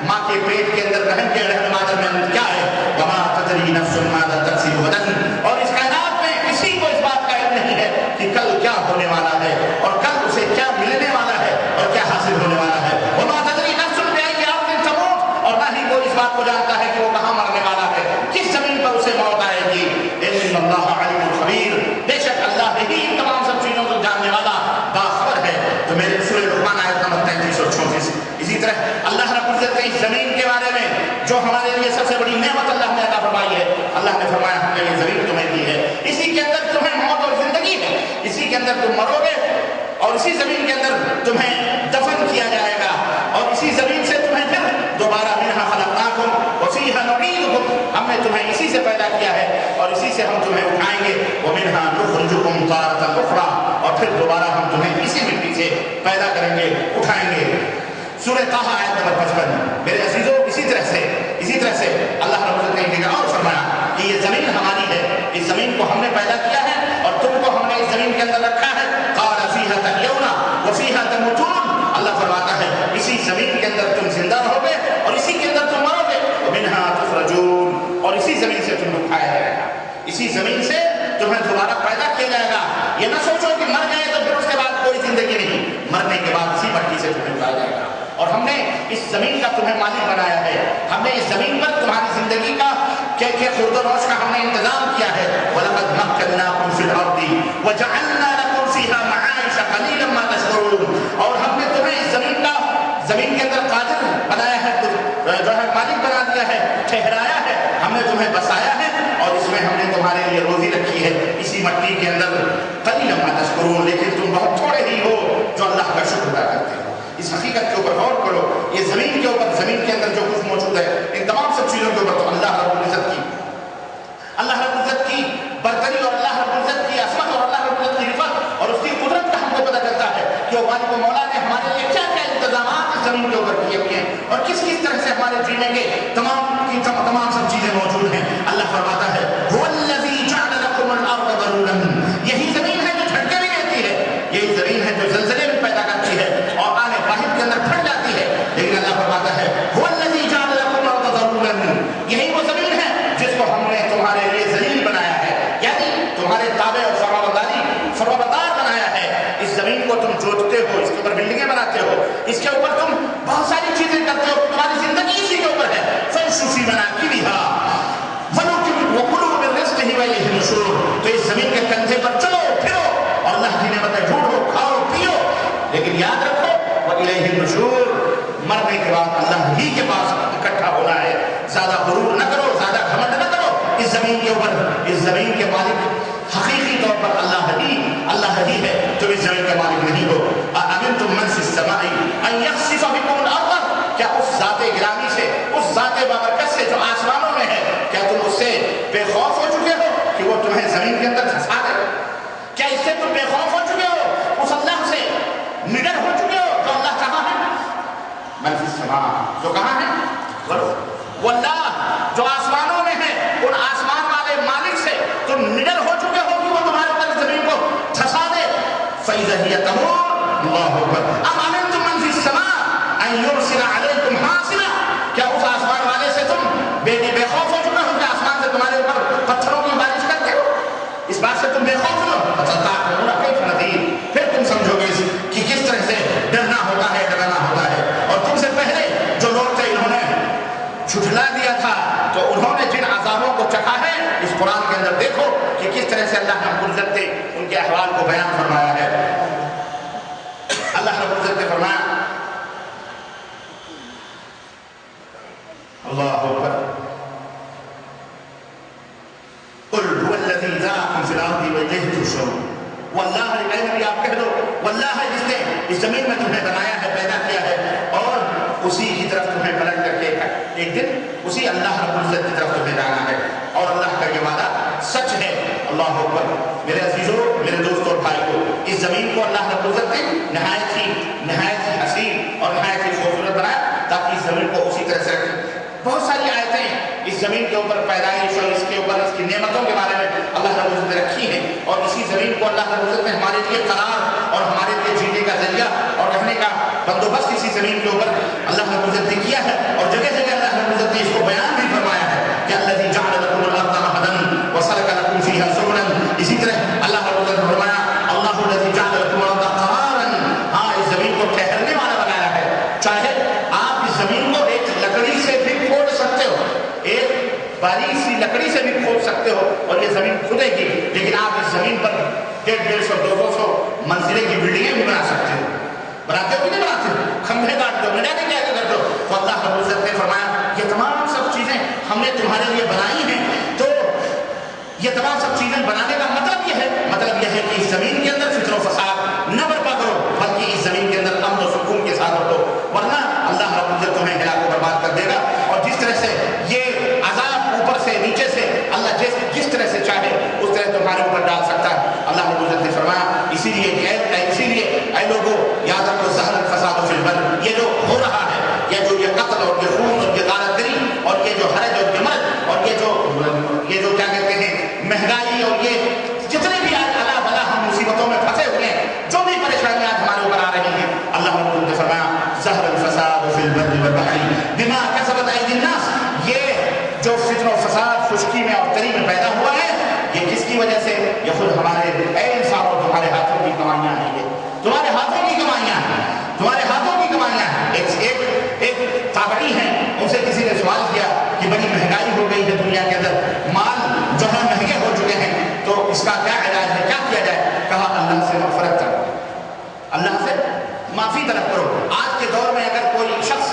ماں کے پیٹ کے اندر رحم کے رہنمائی میں کیا ہے. وَمَا تَدْرِي نَفْسٌ مَاذَا تَكْسِبُ غَدًا، اور اس کائنات میں کسی کو اس بات کا علم نہیں ہے کہ کل کیا ہونے والا ہے اور کل اسے کیا ملنے والا ہے اور کیا حاصل ہونے والا ہے. وَمَا تَدْرِي نَفْسٌ بِأَيِّ أَرْضٍ تَمُوتُ، اور نہ ہی کوئی اس بات کو جانتا ہے کہ وہ کہاں مرنے والا ہے، کس زمین پر اسے موت آئے گی. اِنَّ اللَّهَ عَلِيمٌ خَبِيرٌ، بے شک اللہ ہی ان تمام سب چیزوں کو جاننے والا باخبر ہے. تو میرے سورہ لقمان آیت نمبر 33 اور 34. اسی طرح اللہ رب العزت نے اس زمین کے بارے میں جو ہمارے لیے سب سے بڑی نعمت اللہ نے عطا فرمائی ہے، اللہ نے فرمایا ہم نے یہ زمین تمہیں دی ہے، اسی کے اندر تمہیں موت اور زندگی ہے، اسی کے اندر تم مرو گے اور اسی زمین کے اندر تمہیں دفن کیا جائے گا، اور اسی زمین سے تمہیں پھر دوبارہ منہا خلقناکم وفیہا نعیدکم، ہم نے تمہیں اسی سے پیدا کیا ہے اور اسی سے ہم تمہیں اٹھائیں گے. ومنہا نخرجکم تارۃ اخری، اور پھر دوبارہ ہم تمہیں اسی مٹی سے پیدا کریں گے، اٹھائیں گے. سورہ طٰہٰ آیت نمبر 55. میرے عزیزوں اسی طرح سے اللہ رب العزت نے ایک جگہ اور فرمایا کہ یہ زمین ہماری ہے، اس زمین کو ہم نے پیدا کیا ہے اور تم کو ہم نے اس زمین کے اندر رکھا ہے. قال فیہا تحیون وفیہا تموتون، اللہ فرماتا ہے اسی زمین کے اندر تم زندہ رہو گے اور اسی کے اندر تم مرو گے. ومنہا تخرجون، اور اسی زمین سے تم اٹھایا جائے گا، اسی زمین سے تمہیں دوبارہ پیدا کیا جائے گا. یہ نہ سوچو کہ مر گئے تو پھر اس کے بعد کوئی زندگی نہیں، مرنے کے بعد اسی مٹی سے تمہیں اٹھایا جائے گا. اور ہم نے اس زمین کا تمہیں مالک بنایا ہے، ہم نے اس زمین پر تمہاری زندگی کا کہ خورد و نوش کا ہم نے انتظام کیا ہے. وَلَقَدْ مَكَّنَّاكُمْ فِي الْأَرْضِ وَجَعَلْنَا لَكُمْ فِيهَا مَعَائِشَ قَلِيلًا مَا تَشْكُرُونَ، اور ہم نے تمہیں اس زمین کے اندر قادر بنایا ہے، جو ہے مالک بنا دیا ہے، ٹھہرایا ہے، ہم نے تمہیں بسایا ہے، اور اس میں ہم نے تمہارے لیے روزی رکھی ہے اسی مٹی کے اندر. قَلِيلًا مَا تَشْكُرُونَ، لیکن تم بہت تھوڑے ہی ہو جو اللہ کا شکر ادا کرتے ہو. اس حقیقت کے اوپر غور کرو، یہ زمین کے اوپر، زمین کے اندر جو کچھ موجود ہے، ان تمام سب چیزوں کے اوپر تو اللہ رب العزت کی برتری اور اللہ رب العزت کی عظمت اور اللہ رب العزت کی رفعت اور اس کی قدرت کا ہم کو پتہ چلتا ہے کہ وہ مالک و مولا نے ہمارے لیے کیا کیا انتظامات اس زمین کے اوپر کیے ہوئے ہیں اور کس کس طرح سے ہمارے جینے کے تمام سب چیزیں موجود ہیں. اللہ فرماتا ہے هو الذی جعل لکم الارض ذلولا، یہی زمین ہے جو جھٹکے بھی دیتی ہے، یہی زمین ہے جو زلزلے بھی پیدا کرتی ہے اور آنے واحد کے اندر پھٹ جاتی ہے. لیکن اللہ فرماتا ہے هو الذی جعل لکم الارض ذلولا، یہی وہ زمین ہے جس کو ہم نے تمہارے لیے ذلیل بنایا ہے، یعنی تمہارے تابع اور فرمانبردار بنایا ہے. اس زمین کو تم جوتتے ہو، اس کے اوپر بلڈنگیں بناتے ہو، اس کے اوپر تم بہت ساری چیزیں کرتے ہو، تمہاری زندگی اسی کے اوپر ہے. فامشوا فی مناکبہا وکلوا من رزقہ والیہ النشور، تو اس زمین کے کندھے پر چلو پھرو اور اللہ کی نعمتیں ڈھونڈو، کھاؤ پیو، لیکن یاد رکھو والیہ النشور، مرنے کے بعد اللہ ہی کے پاس اکٹھا ہونا ہے. زیادہ غرور نہ کرو، زیادہ گھمنڈ نہ کرو اس زمین کے اوپر. اس زمین کے مالک حقیقی طور پر اللہ ہی ہے، تم اس زمین کے مالک نہیں ہو. أَأَمِنْتُم مَّن فِي السَّمَاءِ أَن يَخْسِفَ بِكُمُ الْأَرْضَ، کیا اس ذات گرامی سے، اس ذات بابرکت سے جو آسمانوں میں ہے، کیا تم اس سے بے خوف ہو چکے ہو کہ وہ تمہیں زمین کے اندر دھسا دے؟ کیا اس سے تم بے خوف ہو چکے ہو؟ اس اللہ سے نڈر ہو چکے ہو جو اللہ کہاں ہے؟ من فی السماء، جو کہاں ہے؟ وہ اللہ جو آسمانوں میں ہے، ان آسمان والے مالک سے تم نڈر ہو چکے ہو کہ وہ تمہارے اوپر زمین کو دھسا دے. فَإِذَا هِيَ تَمُورُ، اللہ اکبر. أَمْ أَمِنْتُم مَّن فِي السَّمَاءِ أَن يُرْسِلَ عَلَيْكُمْ حَاصِبًا، کیا اس آسمان والے سے تم بے خوف ہو چکے ہو کہ آسمان سے تمہارے اوپر پتھروں کی بارش کرتے ہو؟ اس بات سے تم بے خوف ہو؟ فَتَتَّقُونَ كَيْفَ نَذِيرٌ، پھر تم سمجھو گے کہ کس طرح سے ڈرنا ہوتا ہے، ڈرانا ہوتا ہے. اور تم سے پہلے جو لوگ تھے انہوں نے جھٹلا دیا تھا، تو انہوں نے جن عذابوں کو چکھا ہے اس قرآن کے اندر دیکھو کہ کس طرح سے اللہ رب العزت نے ان کے احوال کو بیان فرمایا ہے. اللہ رب العزت نے فرمایا، اللہ اکبر، قل هو الذی ذرأکم فی الارض والیہ تحشرون، واللہ، اے نبی آپ کہہ دو واللہ ہے جس نے اس زمین میں تمہیں بنایا ہے، پیدا کیا ہے، اور اسی کی طرف تمہیں پلٹ کر کے ایک دن اسی اللہ رب العزت کی طرف تمہیں جانا ہے. اور اللہ کا یہ وعدہ سچ ہے۔ اللہ اکبر۔ میرے عزیزوں، میرے دوستوں اور بھائیوں، اس زمین کو اللہ رب العزت نے نہایت ہی حسین اور نہایت ہی خوبصورت بنایا تاکہ اس زمین کو اسی طرح سے رکھیں۔ بہت ساری آیتیں اس زمین کے اوپر پیدائش اور اس کے اوپر اس کی نعمتوں کے بارے میں اللہ رب العزت نے رکھی ہیں، اور اسی زمین کو اللہ رب العزت نے ہمارے لیے قرار اور ہمارے لیے جینے کا ذریعہ اور رہنے کا بندوبست اسی زمین کے اوپر اللہ رب العزت نے کیا ہے، اور جگہ جگہ اللہ رب العزت نے اس کو بیان بھی فرمایا ہے کہ الذی جعل لکم الارض مہدا وسلک لکم فیہا سبلا۔ اسی طرح اللہ رب العزت نے فرمایا اللہ الذی جعل لکم الارض قرارا، ہاں اس زمین کو ٹھہرنے والا بنایا ہے۔ چاہے آپ اس زمین کو ایک لکڑی سے بھی کھود سکتے ہو، ایک باریک سی لکڑی سے بھی کھود سکتے ہو اور یہ زمین کھدے گی، لیکن آپ اس زمین پر 150 200 منزلیں کی بلڈنگیں بھی بنا سکتے ہو۔ بناتے ہو کہ نہیں بناتے ہو؟ کھمبے کاٹتے ہو، مٹانے کیا کرتے ہو؟ تو اللہ رب العزت نے فرمایا یہ تمام سب چیزیں ہم نے تمہارے لیے بنائی ہیں۔ تو یہ تمام سب چیزیں بنانے کا مطلب یہ ہے کہ اس زمین کے اندر فساد و فساد نہ برپا کرو، بلکہ اس زمین کے اندر امن و سکون کے ساتھ رہو، ورنہ اللہ رب العزت تمہیں ہلاک و برباد کر دے گا۔ اور جس طرح سے یہ عذاب اوپر سے نیچے سے اللہ جس طرح سے چاہے اس طرح تمہارے اوپر ڈال سکتا ہے۔ اللہ رب العزت نے فرمایا اسی لیے اے لوگوں یاد رکھو ظہر الفساد فی البر، یہ جو ہو رہا ہے، یہ قتل اور یہ خون اور یہ غارت گری اور یہ جو حرج اور یہ مرض اور یہ جو کیا کہتے ہیں مہنگائی اور یہ جتنے بھی آج اللہ بلا ہم مصیبتوں میں پھنسے ہوئے ہیں، جو بھی پریشانیاں آج ہمارے اوپر آ رہی ہیں، اللہ رب العزت نے فرمایا ظہر الفساد فی البر والبحر بما کسبت ایدی الناس، یہ جو فتن و فساد خشکی میں اور تری میں پیدا ہوا ہے یہ کس کی وجہ سے؟ یہ خود ہمارے اے انسان اور تمہارے ہاتھوں کی کمائیاں ہیں، یہ تمہارے ہاتھوں کی کمائیاں ہیں، تمہارے ہاتھوں کی کمائیاں ہیں۔ ایک تابعی ہیں، ان سے کسی نے سوال کیا کہ بڑی مہنگائی ہو گئی ہے دنیا کے اندر، مال جو ہے مہنگے ہو چکے ہیں، تو اس کا کیا علاج ہے، کیا کیا جائے؟ کہا اللہ سے مغفرت کرو، اللہ سے معافی طلب کرو۔ آج کے دور میں اگر کوئی شخص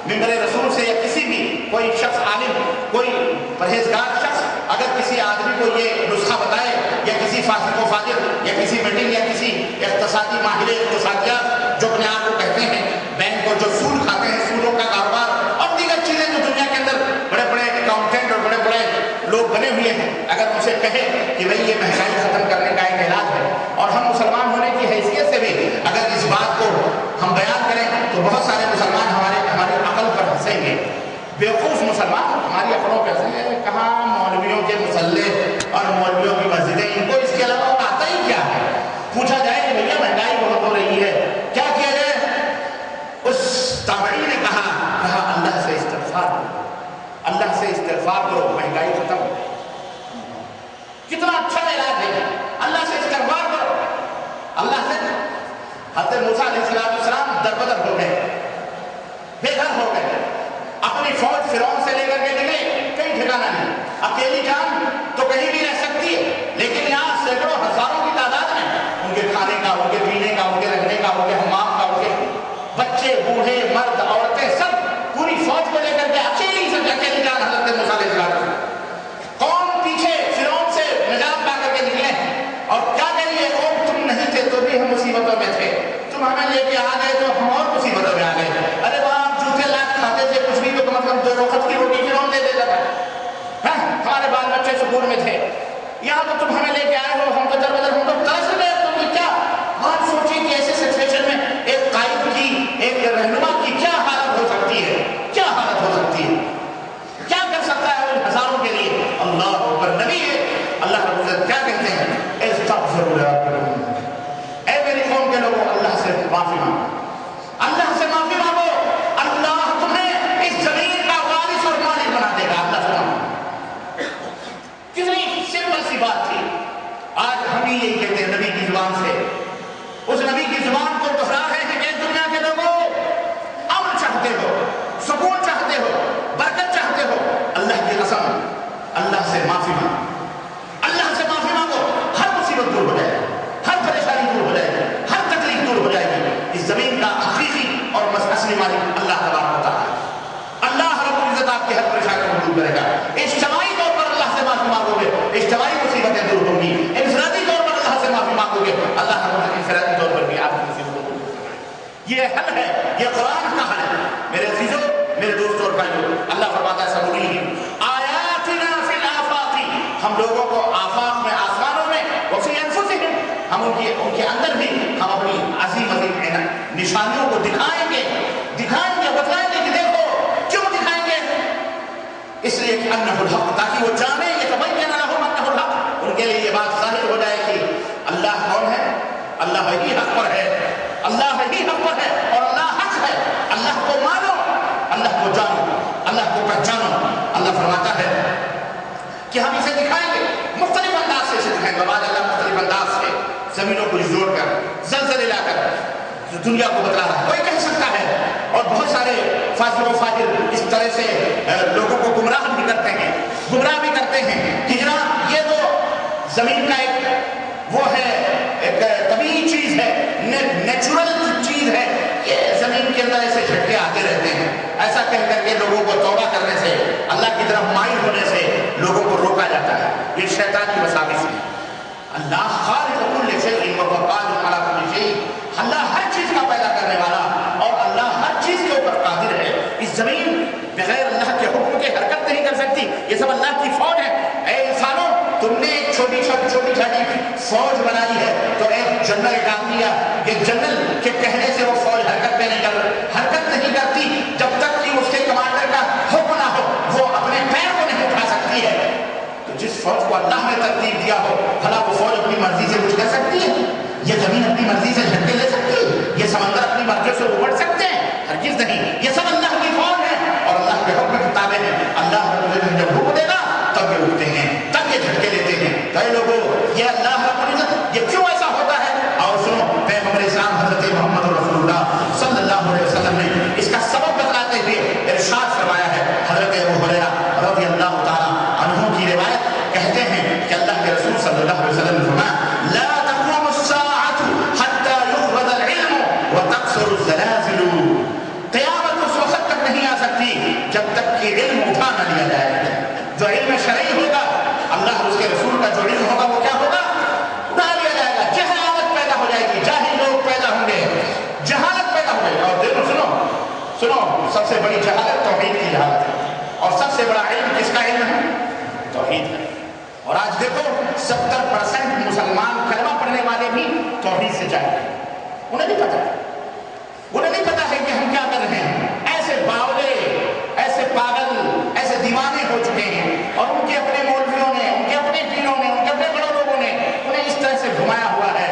ممبر رسول سے یا کسی بھی کوئی شخص عالم، کوئی پرہیزگار شخص اگر کسی آدمی کو یہ نسخہ بتائے یا کسی فاسق و فاجر یا کسی میٹنگ یا کسی اقتصادی ماہر اقتصادیات جو اپنے آپ کو کہتے ہیں بینک کو جو سود کھاتے ہیں، سودوں کا کاروبار اور دیگر چیزیں جو دنیا کے اندر بڑے بڑے اکاؤنٹنٹ اور بڑے بڑے لوگ بنے ہوئے ہیں، اگر ان سے کہے کہ بھئی یہ مہنگائی ختم کرنے کا ایک علاج ہے، اور ہم مسلمان ہونے کی حیثیت سے بھی اگر اس بات کو ہم بیان کریں تو بہت سارے مسلمان ہماری عقل پر ہنسیں گے۔ بیوقوف مسلمان ہماری عقلوں پہ ہنسیں گے، کہاں مولویوں کے مصلے اور مولویوں کی مسجدیں، ان کو اس کے علاوہ آتا ہی کیا ہے؟ پوچھا جائے کہ بھیا مہنگائی بہت ہو رہی ہے، کیا کیا جائے؟ اس تابعی نے کہا اللہ سے استغفار کرو، اللہ سے استغفار کرو، مہنگائی ختم ہو۔ کتنا اچھا علاج ہے، اللہ سے استغفار کرو، اللہ سے۔ حضرت موسیٰ علیہ السلام دربدر ہو گئے، بے گھر ہو گئے، اپنی فوج فرعون سے لے کر کے نکلے، کہیں ٹھکانا نہیں، اکیلی جان تو کہیں بھی رہ سکتی ہے، لیکن یہاں سینکڑوں ہزاروں کی تعداد میں ان کے کھانے کا، ان کے پینے کا، ان کے رہنے کا، ان کے حمام کا، ان کے بچے بوڑھے مرد عورتیں سب پوری فوج کو لے کر کے اکیلی جان حضرت موسیٰ علیہ السلام کون پیچھے فرعون سے نجات پا کر کے نکلے، اور کیا کریے قوم تم نہیں تھے تو بھی ہم مصیبتوں میں تھے، تم ہمیں لے کے آ گئے تو ہم اور مصیبتوں میں آ گئے۔ ارے وہاں آپ جوتے لاکھ کھاتے تھے کچھ بھی تو کم از کم 2 وقت کی روٹی فرعون دے دیتا تھا، ہمارے بال بچے سکون میں تھے، یہاں تو تم ہمیں لے کے آئے ہو، ہم تو دربدر، ہم تو ترس گئے، تم کیا آپ سوچیں کہ ایسے سچویشن میں ایک قائد کی، ایک رہنما کی کیا حالت ہو سکتی ہے، کیا حالت ہو سکتی ہے، کیا کر سکتا ہے ان ہزاروں کے لیے؟ اللہ اکبر۔ نبی ہے اللہ رب العزت کیا کہتے ہیں؟ استغفروا لربکم، اے میری قوم کے لوگوں اللہ سے معافی مانگو، اللہ سے معافی مانگو، اللہ تمہیں اس زمین کا وارث اور مالک بنا دے گا، اللہ سے مانگو۔ کتنی سمپل سی بات تھی، آج ہم ہی یہی کہتے ہیں نبی کی زبان سے، اس نبی کی زبان کو دہرا رہے ہیں کہ دنیا کے لوگوں امن چاہتے ہو، سکون چاہتے ہو، برکت چاہتے ہو، اللہ کی قسم اللہ سے معافی مانگو، اللہ سے معافی مانگو، ہر مصیبت دور ہو جائے گی، ہر پریشانی دور ہو جائے گی، ہر تکلیف دور ہو جائے گی۔ اس زمین کا حقیقی اور اصلی مالک اللہ تبارک و تعالیٰ ہے، اللہ رب العزت آپ کی ہر پریشانی کو دور کرے گا۔ اجتماعی طور پر اللہ سے معافی مانگو گے، اجتماعی مصیبتیں دور ہوں گی، انفرادی طور پر اللہ سے معافی مانگو گے، اللہ رب العزت انفرادی طور پر بھی آپ کی مصیبتوں کو دور کرے گا۔ یہ حل ہے، یہ قرآن کا حل ہے۔ میرے عزیزوں، میرے دوستوں اور بھائیوں، اللہ فرماتا ہے سنُرِیہِمْ آیاتنا فی الآفاق، ہم لوگوں کو اندر بھی ہم اپنی عظیم نشانیوں کو دکھائیں گے بتلائیں گے کہ دیکھو کیوں دکھائیں گے؟ اس لیے کہ انہ الحق، تاکہ وہ جانے یتبین لہم انہ الحق، ان کے لیے یہ بات ظاہر ہو جائے کہ اللہ کون ہے، اللہ ہی حق پر ہے، اللہ ہی حق پر ہے اور اللہ حق ہے۔ اللہ کو مانو، اللہ کو جانو، اللہ کو پہچانو۔ اللہ فرماتا ہے کہ ہم اسے دکھائیں گے، مختلف انداز سے اسے دکھائیں گے۔ بعد اللہ مختلف انداز سے زمینوں کو جوڑ کر، زلزلے لا کر دنیا کو بتلا رہا ہے۔ کوئی کہہ سکتا ہے، اور بہت سارے فاسق و فاجر اس طرح سے لوگوں کو گمراہ بھی کرتے ہیں کہ جناب یہ تو زمین کا ایک وہ ہے، ایک طبیعی چیز ہے، نیچرل چیز ہے، یہ زمین کے اندر ایسے جھٹکے آتے رہتے ہیں۔ ایسا کہہ کر کے لوگوں کو توبہ کرنے سے، اللہ کی طرف مائل ہونے سے لوگوں کو روکا جاتا ہے۔ یہ شیطانی وساوس ہے۔ اللہ خالق کل شیء وهو قادر علی کل شیء، اللہ ہر چیز کا پیدا کرنے والا اور اللہ ہر چیز کے اوپر قادر ہے۔ اس زمین بغیر اللہ کے حکم کے حرکت نہیں کر سکتی، یہ سب اللہ کی فوج ہے۔ اے انسانوں، تم نے ایک چھوٹی چھوٹی فوج بنائی ہے، تو ایک جنرل کام کیا، ایک جنرل کے کہنے سے وہ فوج حرکت نہیں کرتی جب تک کہ اس کے کمانڈر کا حکم نہ ہو، وہ اپنے پیر کو نہیں اٹھا سکتی ہے۔ تو جس فوج کو اللہ نے ترتیب دیا ہو، بھلا وہ فوج اپنی مرضی سے کچھ کر سکتی ہے؟ یہ زمین اپنی مرضی سے جھٹکے لے سکتی ہے؟ یہ سمندر اپنی مرضی سے ابھر سکتے ہیں؟ ہرگز نہیں۔ یہ سب اللہ کی فوج ہے اور اللہ کے حکم کی کتابیں ہیں۔ اللہ رب العزت جب حکم دے گا تب یہ اٹھتے ہیں، تب یہ جھٹکے لیتے ہیں۔ تو اے لوگوں، یہ اللہ رب العزت یہ کیوں ایسا ہوتا ہے؟ اور سنو، پیغمبر اسلام حضرت محمد رسول اللہ صلی اللہ علیہ وسلم نے اس کا سبب بتلاتے ہوئے ارشاد فرمایا ہے۔ حضرت ابو ہریرہ رضی اللہ تعالی عنہ کی روایت کہتے ہیں کہ اللہ کے رسول صلی اللہ علیہ وسلم نے فرمایا لا تقوم الساعة حتى يقبض العلم وتكثر الزلازل، قیامت اس وقت تک نہیں آ سکتی جب تک کہ علم اٹھا نہ لیا جائے۔ جو علم شرعی ہوگا، اللہ اور اس کے رسول کا جو علم ہوگا وہ کیا ہوگا؟ اٹھا لیا جائے گا۔ جہالت پیدا ہو جائے گی، جاہل لوگ پیدا ہوں گے، جہالت پیدا ہو جائے گی۔ اور دیکھو، سنو، سب سے بڑی جہالت توحید کی جہالت ہے، اور سب سے بڑا علم کس کا علم ہے؟ توحید ہے۔ اور آج دیکھو 70% مسلمان کلمہ پڑھنے والے بھی توحید سے جاہل ہیں۔ انہیں نہیں پتا ہے کہ ہم کیا کر رہے ہیں۔ ایسے باولے، ایسے پاگل، ایسے دیوانے ہو چکے ہیں، اور ان کے اپنے مولویوں نے، ان کے اپنے پیروں نے، ان کے اپنے بڑے لوگوں نے انہیں اس طرح سے گھمایا ہوا ہے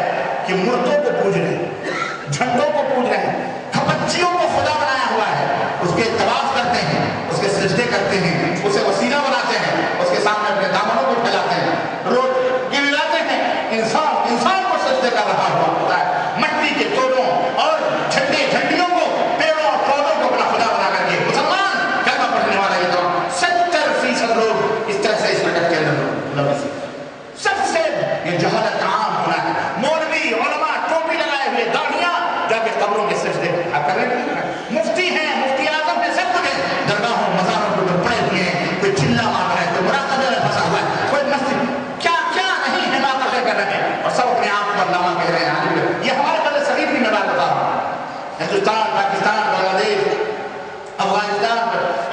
کہ مردوں کو پوج رہے ہیں، جھنڈوں کو پوج رہے ہیں، کھپچیوں کو خدا بنایا ہوا ہے، اس کے طواف کرتے ہیں، اس کے سجدے کرتے ہیں، اسے وسیلہ بناتے ہیں، اس کے سامنے اپنے دامنوں کو پھیلاتے ہیں، روڈ گراتے ہیں۔ انسان کو سجدے کر رہا ہوا ہوتا ہے، مٹی کے تولوں اور جھنڈیوں کو، پیڑوں اور پودوں کو اپنا خدا بنا کر کے مسلمان کلمہ پڑھنے والا یہ تو 70% لوگ اس طرح سے اس رکعت کے اندر لبس۔ سب سے یہ جہالت عام ہونا ہے۔ مولوی، علماء ٹوپی لگائے ہوئے، داڑھیاں، جا کے قبروں کے سجدے کر رہے ہیں۔ مفتی ہیں، مفتی اعظم ہیں، سب کچھ ہیں، درگاہوں مزاروں کے پڑے ہوئے ہیں، کوئی چلا مار رہا ہے، کوئی مراقبے میں پھنسا ہوا ہے، کوئی مسجد کیا نہیں ہے مراقبے کر رہے ہیں، اور سب اپنے آپ کو علامہ کہہ رہے ہیں۔ یہ ہمارے بلد شریف کی میں بات بتا رہا ہوں۔ ہندوستان، پاکستان، بنگلہ دیش، افغانستان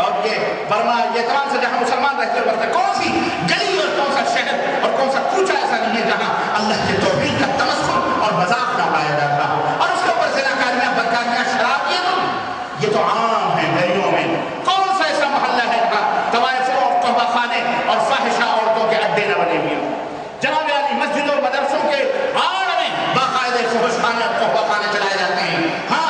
اور یہ برما، یہ تمام سے جہاں مسلمان رہتے ہیں، کون سی گلی اور کون سا شہر اور کون سا کوچہ ایسا نہیں ہے جہاں اللہ کے توحید کا تمسخر اور مذاق نہ اڑایا جاتا ہو، اور اس کے اوپر زناکاریاں، بدکاریاں، شراب، یہ تو عام ہے گلیوں میں۔ کون سا ایسا محلہ ہے جہاں طوائفوں اور توبہ خانے اور فاحشہ عورتوں کے اڈے نہ بنے ہوئے ہوں؟ جناب علی، مسجدوں مدرسوں کے آڑ میں باقاعدے فحش خانے اور توبہ خانے چلائے جاتے ہیں۔ ہاں،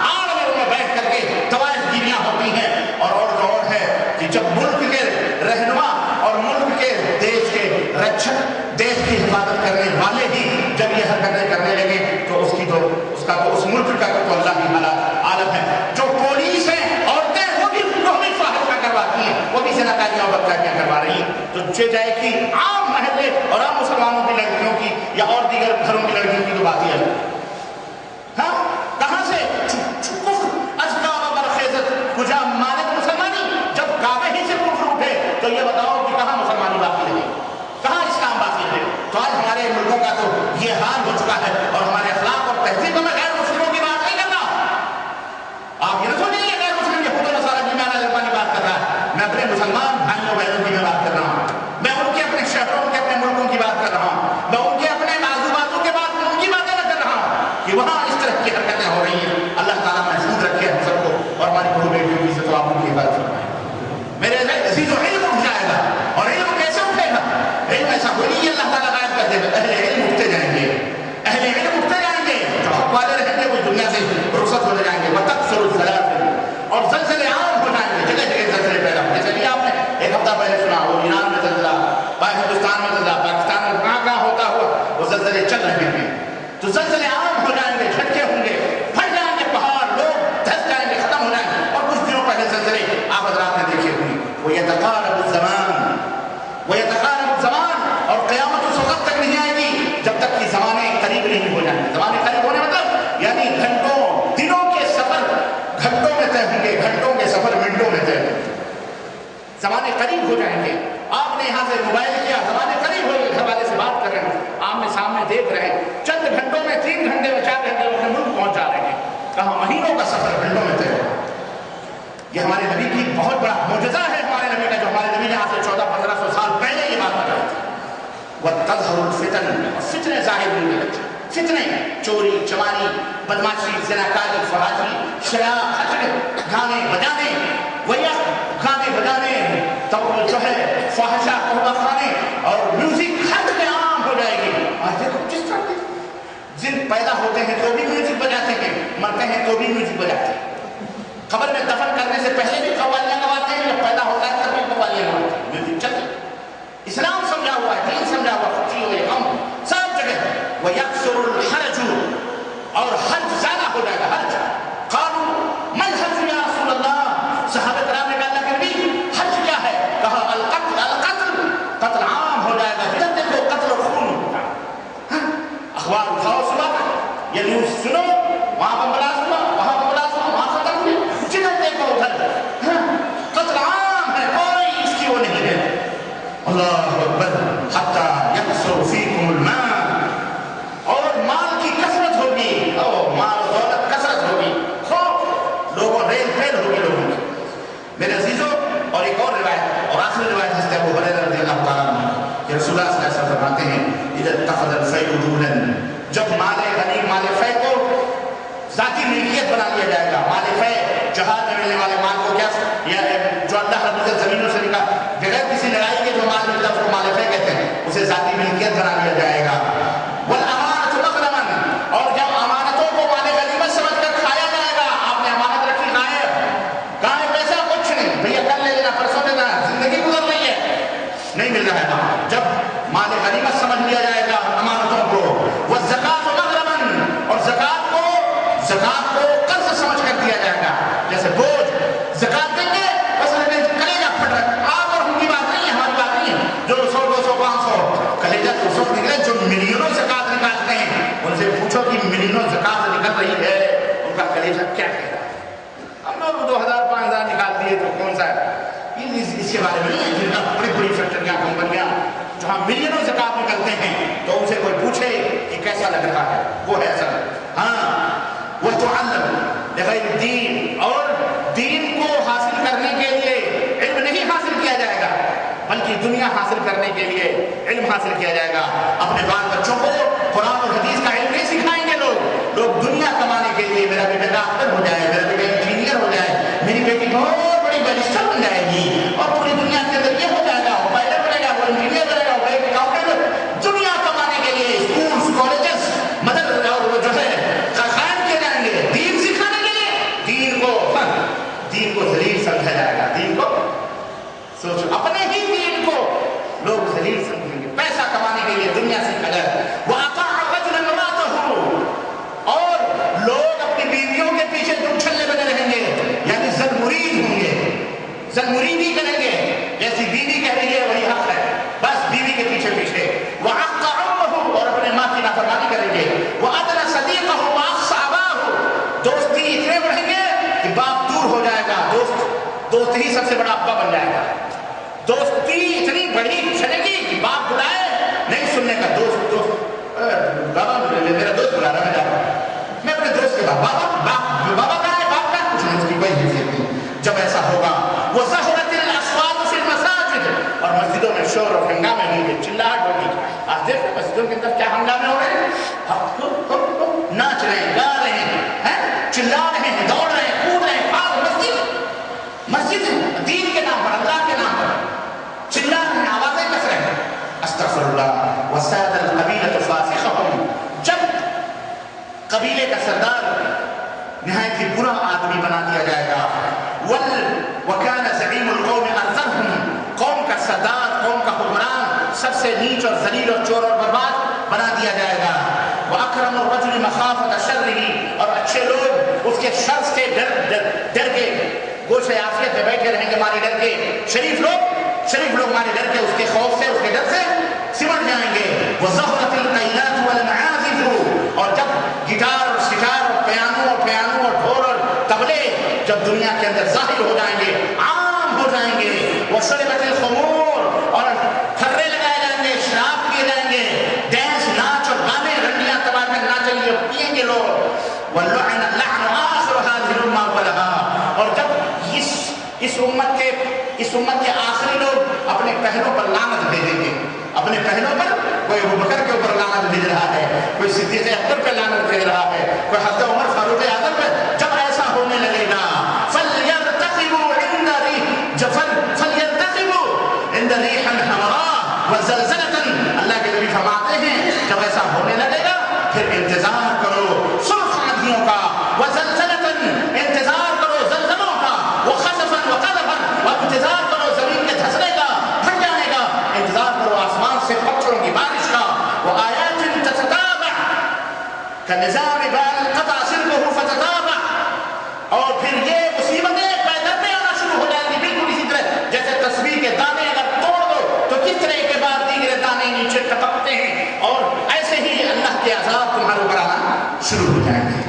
آڑ میں ان میں بیٹھ کر کے طوائف گیریاں ہوتی ہیں، اور ہے کہ جب ملک کے رہنما اور ملک کے دیش کے رکشک، دیش کی حفاظت کرنے والے ہی جب یہ حرکتیں کرنے لگے تو اس ملک کا تو اللہ ہی عالم ہے۔ جو پولیس ہیں، عورتیں، وہ بھی فاحشہ کرواتی ہیں، وہ بھی زناکاریاں اور بدکاریاں کروا رہی ہیں۔ تو جائے کہ عام محلے اور عام مسلمانوں کی لڑکیوں کی یا اور دیگر گھروں کی لڑکیوں کی تو بات ہی ہے۔ ہاں، کہاں سے کجا مانت مسلمانی؟ جب کعبے ہی سے کفر اٹھے تو یہ بتاؤ کہ کہاں مسلمانی باقی رہے، کہاں اسلام باقی رہے؟ تو آج ہمارے ملکوں کا تو یہ حال ہو چکا ہے، اور ہمارے اخلاق اور تہذیب میں غیر مسلموں کی بات نہیں کرنا۔ آپ یہ نہ سوچیں یہ غیر مسلم یہود و نصارہ کی بات کر رہا ہے، میں اپنے مسلمان بھائیوں بہنوں کی میں بات کر رہا ہوں، میں ان کے اپنے شہروں کے اپنے ملکوں کی بات کر رہا ہوں، میں ان کے اپنے بازو کی بات، ان کی باتیں نہ کہ وہاں اس طرح کی حرکتیں ہو رہی ہیں. اللہ تعالیٰ محفوظ رکھے ہم سب کو اور ہماری بہو بیٹیوں کی عزت و آبرو کی حفاظت فرمائے. میرے عزیزو علم اٹھ جائے گا. اور علم کیسے اٹھے گا؟ علم ایسا کوئی نہیں اللہ تعالیٰ غائب کر دے گا. اہل علم اٹھتے جائیں گے, اہل علم اٹھتے جائیں گے. جو حق والے رہیں گے وہ دنیا سے رخصت ہوتے جائیں گے. وَتَكْثُرُ الزَّلَازِلُ, اور زلزلے عام ہو جائیں گے. جگہ جگہ زلزلے پیدا ہو. جیسے ابھی آپ نے ایک ہفتہ پہلے سنا وہ ایران میں زلزلہ, ہندوستان میں زلزلہ, پاکستان میں کہاں ہوتا ہوا وہ زلزلے چل رہے ہیں. تو زلزلے عام ہو جائیں گے, جھٹکے ہوں گے, پھٹ جائیں گے پہاڑ, لوگ دھس جائیں گے, ختم ہو جائیں گے. اور کچھ دنوں پہلے زلزلے آپ حضرات نے دیکھے ہوئے. وَيَتَقَارَبُ الزَّمَانُ, وَيَتَقَارَبُ الزَّمَانُ, اور قیامت اس وقت تک نہیں آئے گی جب تک کہ زمانے قریب نہیں ہو جائیں گے. زمانے قریب ہونے مطلب یعنی گھنٹوں, دنوں کے سفر گھنٹوں میں طے ہوں گے, گھنٹوں کے سفر منٹوں میں طے ہوں گے. زمانے قریب ہو جائیں گے. آپ نے یہاں سے موبائل کیا, زمانے قریب ہو گئے, گھر والے سے بات کر رہے ہیں, آمنے سامنے دیکھ رہے ہیں, چند گھنٹوں میں 3 گھنٹے میں 4 گھنٹے میں اپنے ملک پہنچ جا رہے ہیں. کہاں مہینوں کا سفر گھنٹوں میں طے ہو. یہ ہمارے نبی کی بہت بڑا معجزہ ہے ہمارے نبی کا, جو ہمارے نبی نے آج سے 1400-1500 سال پہلے یہ بات بتائی تھی. وَتَظْهَرُ الْفِتَنُ, اور فتنے ظاہر ہوں گے. فتنے, چوری, چماری, بدماشی, زناکاری, فحاشی, شراب, خطرے, گانے بجانے, گانے بجانے, تو جو ہے فحاشا, قربہ خانے اور میوزک ہر جگہ عام ہو جائے گی. آج دیکھو کس طرح کے جن پیدا ہوتے ہیں تو بھی میوزک بجاتے ہیں, مرتے ہیں تو بھی میوزک بجاتے ہیں. قبر میں دفن کرنے سے پہلے بھی قوالیاں گواتے ہیں, جب پیدا ہوتا ہے تب بھی قوالیاں گواتے ہیں. میوزک چلتے. اسلام سمجھا ہوا ہے, دین سمجھا ہوا, خوشی ہو یا غم سب جگہ. وَيَكْثُرُ الْحَرَجُ, اور حرج زیادہ ہو جائے گا. حرج, قالوا مَا الْحَرْجُ يَا رَسُولَ اللَّهِ, صحابہ کرام نے کہا اللہ کے نبی حرج کیا ہے؟ کہا القتل, القتل, قتل عام ہو جائے گا. جب دیکھو قتل اور خون ہوتا ہے. اخبار اٹھاؤ صبح یا نیوز سنو, وہاں پر بلاس ہوا, وہاں پر بلاس ہوا, وہاں ختم ہوئی, جدھر دیکھو ادھر قتل عام ہے, کوئی اس کی وہ نہیں ہے. اللہ اکبر. حتی یکثر فیکم المال, اور مال کی کثرت ہوگی, مال دولت کثرت ہوگی, خوف لوگوں ریل پھیل ہوگی لوگوں کی. میرے عزیزوں, اور ایک اور روایت, اور آخری روایت حضرت ابو ہریرہ رضی اللہ تعالیٰ عنہ کہ رسول اللہ صلی اللہ علیہ وسلم فرماتے ہیں اذا اتخذ الفیء دولا, جب مال غنیم, مال فیء کو ذاتی ملکیت بنا لیا جائے گا. مال فیء, جہاد میں ملنے والے مال کو کیا, جو اللہ رب العزت زمینوں سے نکال بغیر کسی لڑائی کے جو مال ملتا ہے اس کو مال فیء کہتے ہیں, اسے ذاتی ملکیت بنا لیا جائے گا. والامانۃ مغرما, اور جب امانتوں کو مال غنیمت سمجھ کر کھایا جائے گا. آپ نے امانت رکھی, کہاں ہے پیسہ, کچھ نہیں, بھیا کل لے لینا, پرسوں لینا, زندگی گزر رہی ہے, نہیں مل رہا ہے. جب مال غنیمت سمجھ لیا جائے گا امانتوں کو. والزکوٰۃ مغرما, اور زکوٰۃ کو قرض سمجھ کر دیا جائے گا. جیسے بوجھ, زکوٰۃ دیں گے بس کلیجہ پھٹ رہا ہے. آپ اور ان کی بات نہیں ہے, ہماری بات نہیں ہے. جو 100, 200, 500 کلیجہ تو اس وقت نکلے جو ملینوں زکوٰۃ نکالتے ہیں. ان سے پوچھو کہ ملینوں زکوٰۃ نکل رہی ہے, ان کا کلیجہ کیا کہہ رہا ہے؟ ہم لوگ 2000, 5000 نکال دیے تو کون سا ہے اس کے بارے میں نہیں ہے. جن کا بڑی بڑی فیکٹریاں, کمپنیاں جہاں ملینوں زکوٰۃ نکلتے ہیں, تو ان سے کوئی پوچھے کہ کیسا لگ رہا ہے, وہ ہے اصل. ہاں, وَتُعَلَّمُ لِغَيْرِ الدِّينِ, اور دین کو حاصل کرنے کے لیے علم نہیں حاصل کیا جائے گا, بلکہ دنیا حاصل کرنے کے لیے علم حاصل کیا جائے گا. اپنے بال بچوں کو قرآن اور حدیث کا علم نہیں سکھائیں گے لوگ دنیا کمانے کے لیے. میرا بیٹا ڈاکٹر ہو جائے, میرا بیٹا انجینئر ہو جائے, میری بیٹی بہت بڑی بیرسٹر بن جائے گی, اور پوری دنیا کے اندر یہ ہو جائے گا, وہ پائلٹ بنے گا, وہ انجینئر بنے گا, وہ ایک ڈاکٹر. دنیا کمانے کے لیے اسکولز, کالجز, مدد اور وہ جو ہے قائم کیے جائیں گے. دین سکھانے کے لیے دین کو ذلیل سمجھا جائے گا. دین کو سوچو, اپنے ہی دین کو لوگ ذلیل سمجھیں گے. پیسہ کمانے کے لیے دنیا سیکھا جائے. وَأَطَاعَ الرَّجُلَ امْرَأَتَهُ, اور لوگ اپنی بیویوں کے پیچھے دم چھلنے بنے رہیں گے, یعنی زن مرید ہوں گے, زن مریدی کریں گے. جیسی بیوی کہہ رہی ہے وہی حق ہے, بس بیوی کے پیچھے پیچھے. وَعَقَّ أُمَّهُ, اور اپنے ماں کی نافرمانی کریں گے. وَأَدْنَ صَدِيقَهُ وَأَقْصَى أَبَاهُ, دوستی اتنے بڑھیں گے کہ باپ دور ہو جائے گا, دوست ہی سب سے بڑا ابا بن جائے گا. دوستی اتنی بڑی چلے گی کہ باپ بلائے نہیں سننے کا. دوست بابا میرا دوست بلا رہا, میں جا رہا ہوں, میں اپنے دوست کے بابا کہاں ہے, باپ کا کچھ نہیں, اس کی کوئی حیثیت نہیں. جب ایسا ہوگا, وَزَهْرَتِ الْأَصْوَاتُ فِي الْمَسَاجِدِ, اور مسجدوں میں شور اور ہنگامے ہوں گے, چلاہٹ ہوگی. آج دیکھیں مسجدوں کے اندر کیا ہنگامے ہو رہے ہیں. ناچ رہے ہیں، گا رہے ہیں، چلا رہے ہیں، دوڑ رہے ہیں، کود رہے ہیں، مسجد ہے، دین کے نام پر، اللہ کے نام پر چلا رہے ہیں، آوازیں کس رہے ہیں. استغفر اللہ. وساد القبیلۃ فاسقهم، جب قبیلے کا سردار نہایت ہی برا آدمی بنا دیا جائے گا. وَكَانَ زَعِيمُ الْقَوْمِ أَرْذَلْهُمْ، قوم کا سردار، قوم کا حکمران سب سے نیچ اور ذلیل اور چور اور برباد بنا دیا جائے گا. وَأَكْرَمُ الرَّجُلِ مَخَافَةَ شَرِّهِ، اور اچھے لوگ اس کے شر سے ڈر کے گوش عافیت میں بیٹھے رہیں گے مارے ڈر کے. شریف لوگ مارے ڈر کے، اس کے خوف سے، اس کے ڈر سے سمٹ جائیں گے. وَزَهْرَةِ الْقَيْلَاتُ وَالْمَعَازِفُ، اور جب گٹار اور سٹار اور پیانو اور ڈھول اور طبلے جب دنیا کے اندر ظاہر ہو جائیں گے، عام ہو جائیں گے. وَشُرِبَتِ الْخُمُورُ، اور کھرے لگائے جائیں گے، شراب پیے جائیں گے، ڈانس، ناچ اور گانے، رنڈیاں تباہ میں ناچیں گے اور پیئیں گے لوگ. وَاللَّعْنُ آخِرُ هَذِهِ الْأُمَّةِ وَلَهَا، اور جب اس امت کے آخری لوگ اپنے پہلوں پر لعنت بھیجیں گے. اپنے پہلوں پر کوئی ابوبکر کے اوپر لعنت بھیج رہا ہے، کوئی صدیق اکبر پہ لعنت بھیج رہا ہے، کوئی حضرت عمر فاروق اعظم پہ. جب ایسا ہونے لگے گا فَلْيَرْتَقِبُوا عِنْدَ رِيحٍ حَمْرَاءٍ وَزَلْزَلَةٍ، اللہ کے نبی فرماتے ہیں جب ایسا ہونے لگے گا پھر انتظار کرو سرخ آندھیوں کا، وَزَلْزَلَةٍ، انتظار کرو زلزلوں کا، وَخَسَفًا وَقَذَفًا، اور انتظار کرو زمین کے دھسنے کا، پھٹ جانے کا، انتظار کرو آسمان سے پتھروں کی بارش کا. وَآيَاتٍ تَتَتَابَعُ كَنِظَامِ بَالٍ قَطَعَ سِلْكُهُ فَتَتَابَعُ، اور پھر یہ مصیبتیں پیدا آنا شروع ہو جائیں گی بالکل اسی طرح جیسے تصویر کے دانے اگر توڑ دو تو کس طرح کے بعد دیگر دانے نیچے ٹپکتے ہیں، اور ایسے ہی اللہ کے عذاب تمہارے اوپر آنا شروع ہو جائیں گے.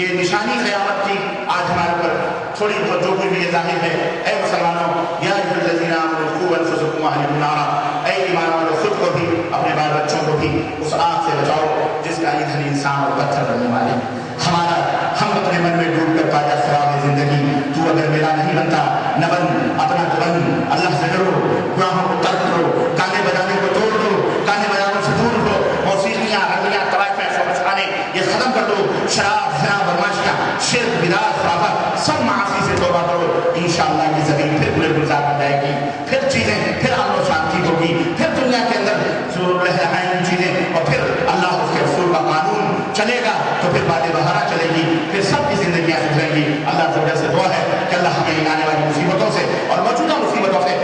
یہ نشانی قیامت کی آج ہمارے اوپر تھوڑی بہت جو کچھ بھی یہ ظاہر ہے. اے مسلمانوں، یا ایھا الذین آمنوا قوا انفسکم واہلکم نارا، اے ایمان والو خود کو بھی اپنے بال بچوں کو بھی اس آگ سے بچاؤ جس کا ایندھن انسان اور پتھر بننے والے. ہم اپنے من میں ڈوب کر پایا سوال زندگی، تو اگر میرا نہیں بنتا نہ بن، اپنا تو بن. اللہ سے ڈرو، گناہوں کو ترک کرو، گانے بجانے کو توڑ دو، گانے بجانے سے دور ہو، موسیقیاں، رنگیاں، طوائفیں، شوق خانے یہ ختم کر دو. شراب، زنا، بدماشیاں، شرک، بدعت، خرافات، سب معاصی سے توبہ کرو. انشاءاللہ یہ زمین پھر گل گلزار بن جائے گی، پھر چیزیں، پھر امن و شانتی ہوگی، پھر دنیا کے اندر جو رہائیں چیزیں، اور پھر اللہ اس کے رسول کا قانون چلے گا، تو پھر باد بہارا چلے گی، پھر سب کی زندگیاں سدھریں گی. اللہ تعالیٰ سے دعا ہے کہ اللہ ہمیں آنے والی مصیبتوں سے اور موجودہ مصیبتوں سے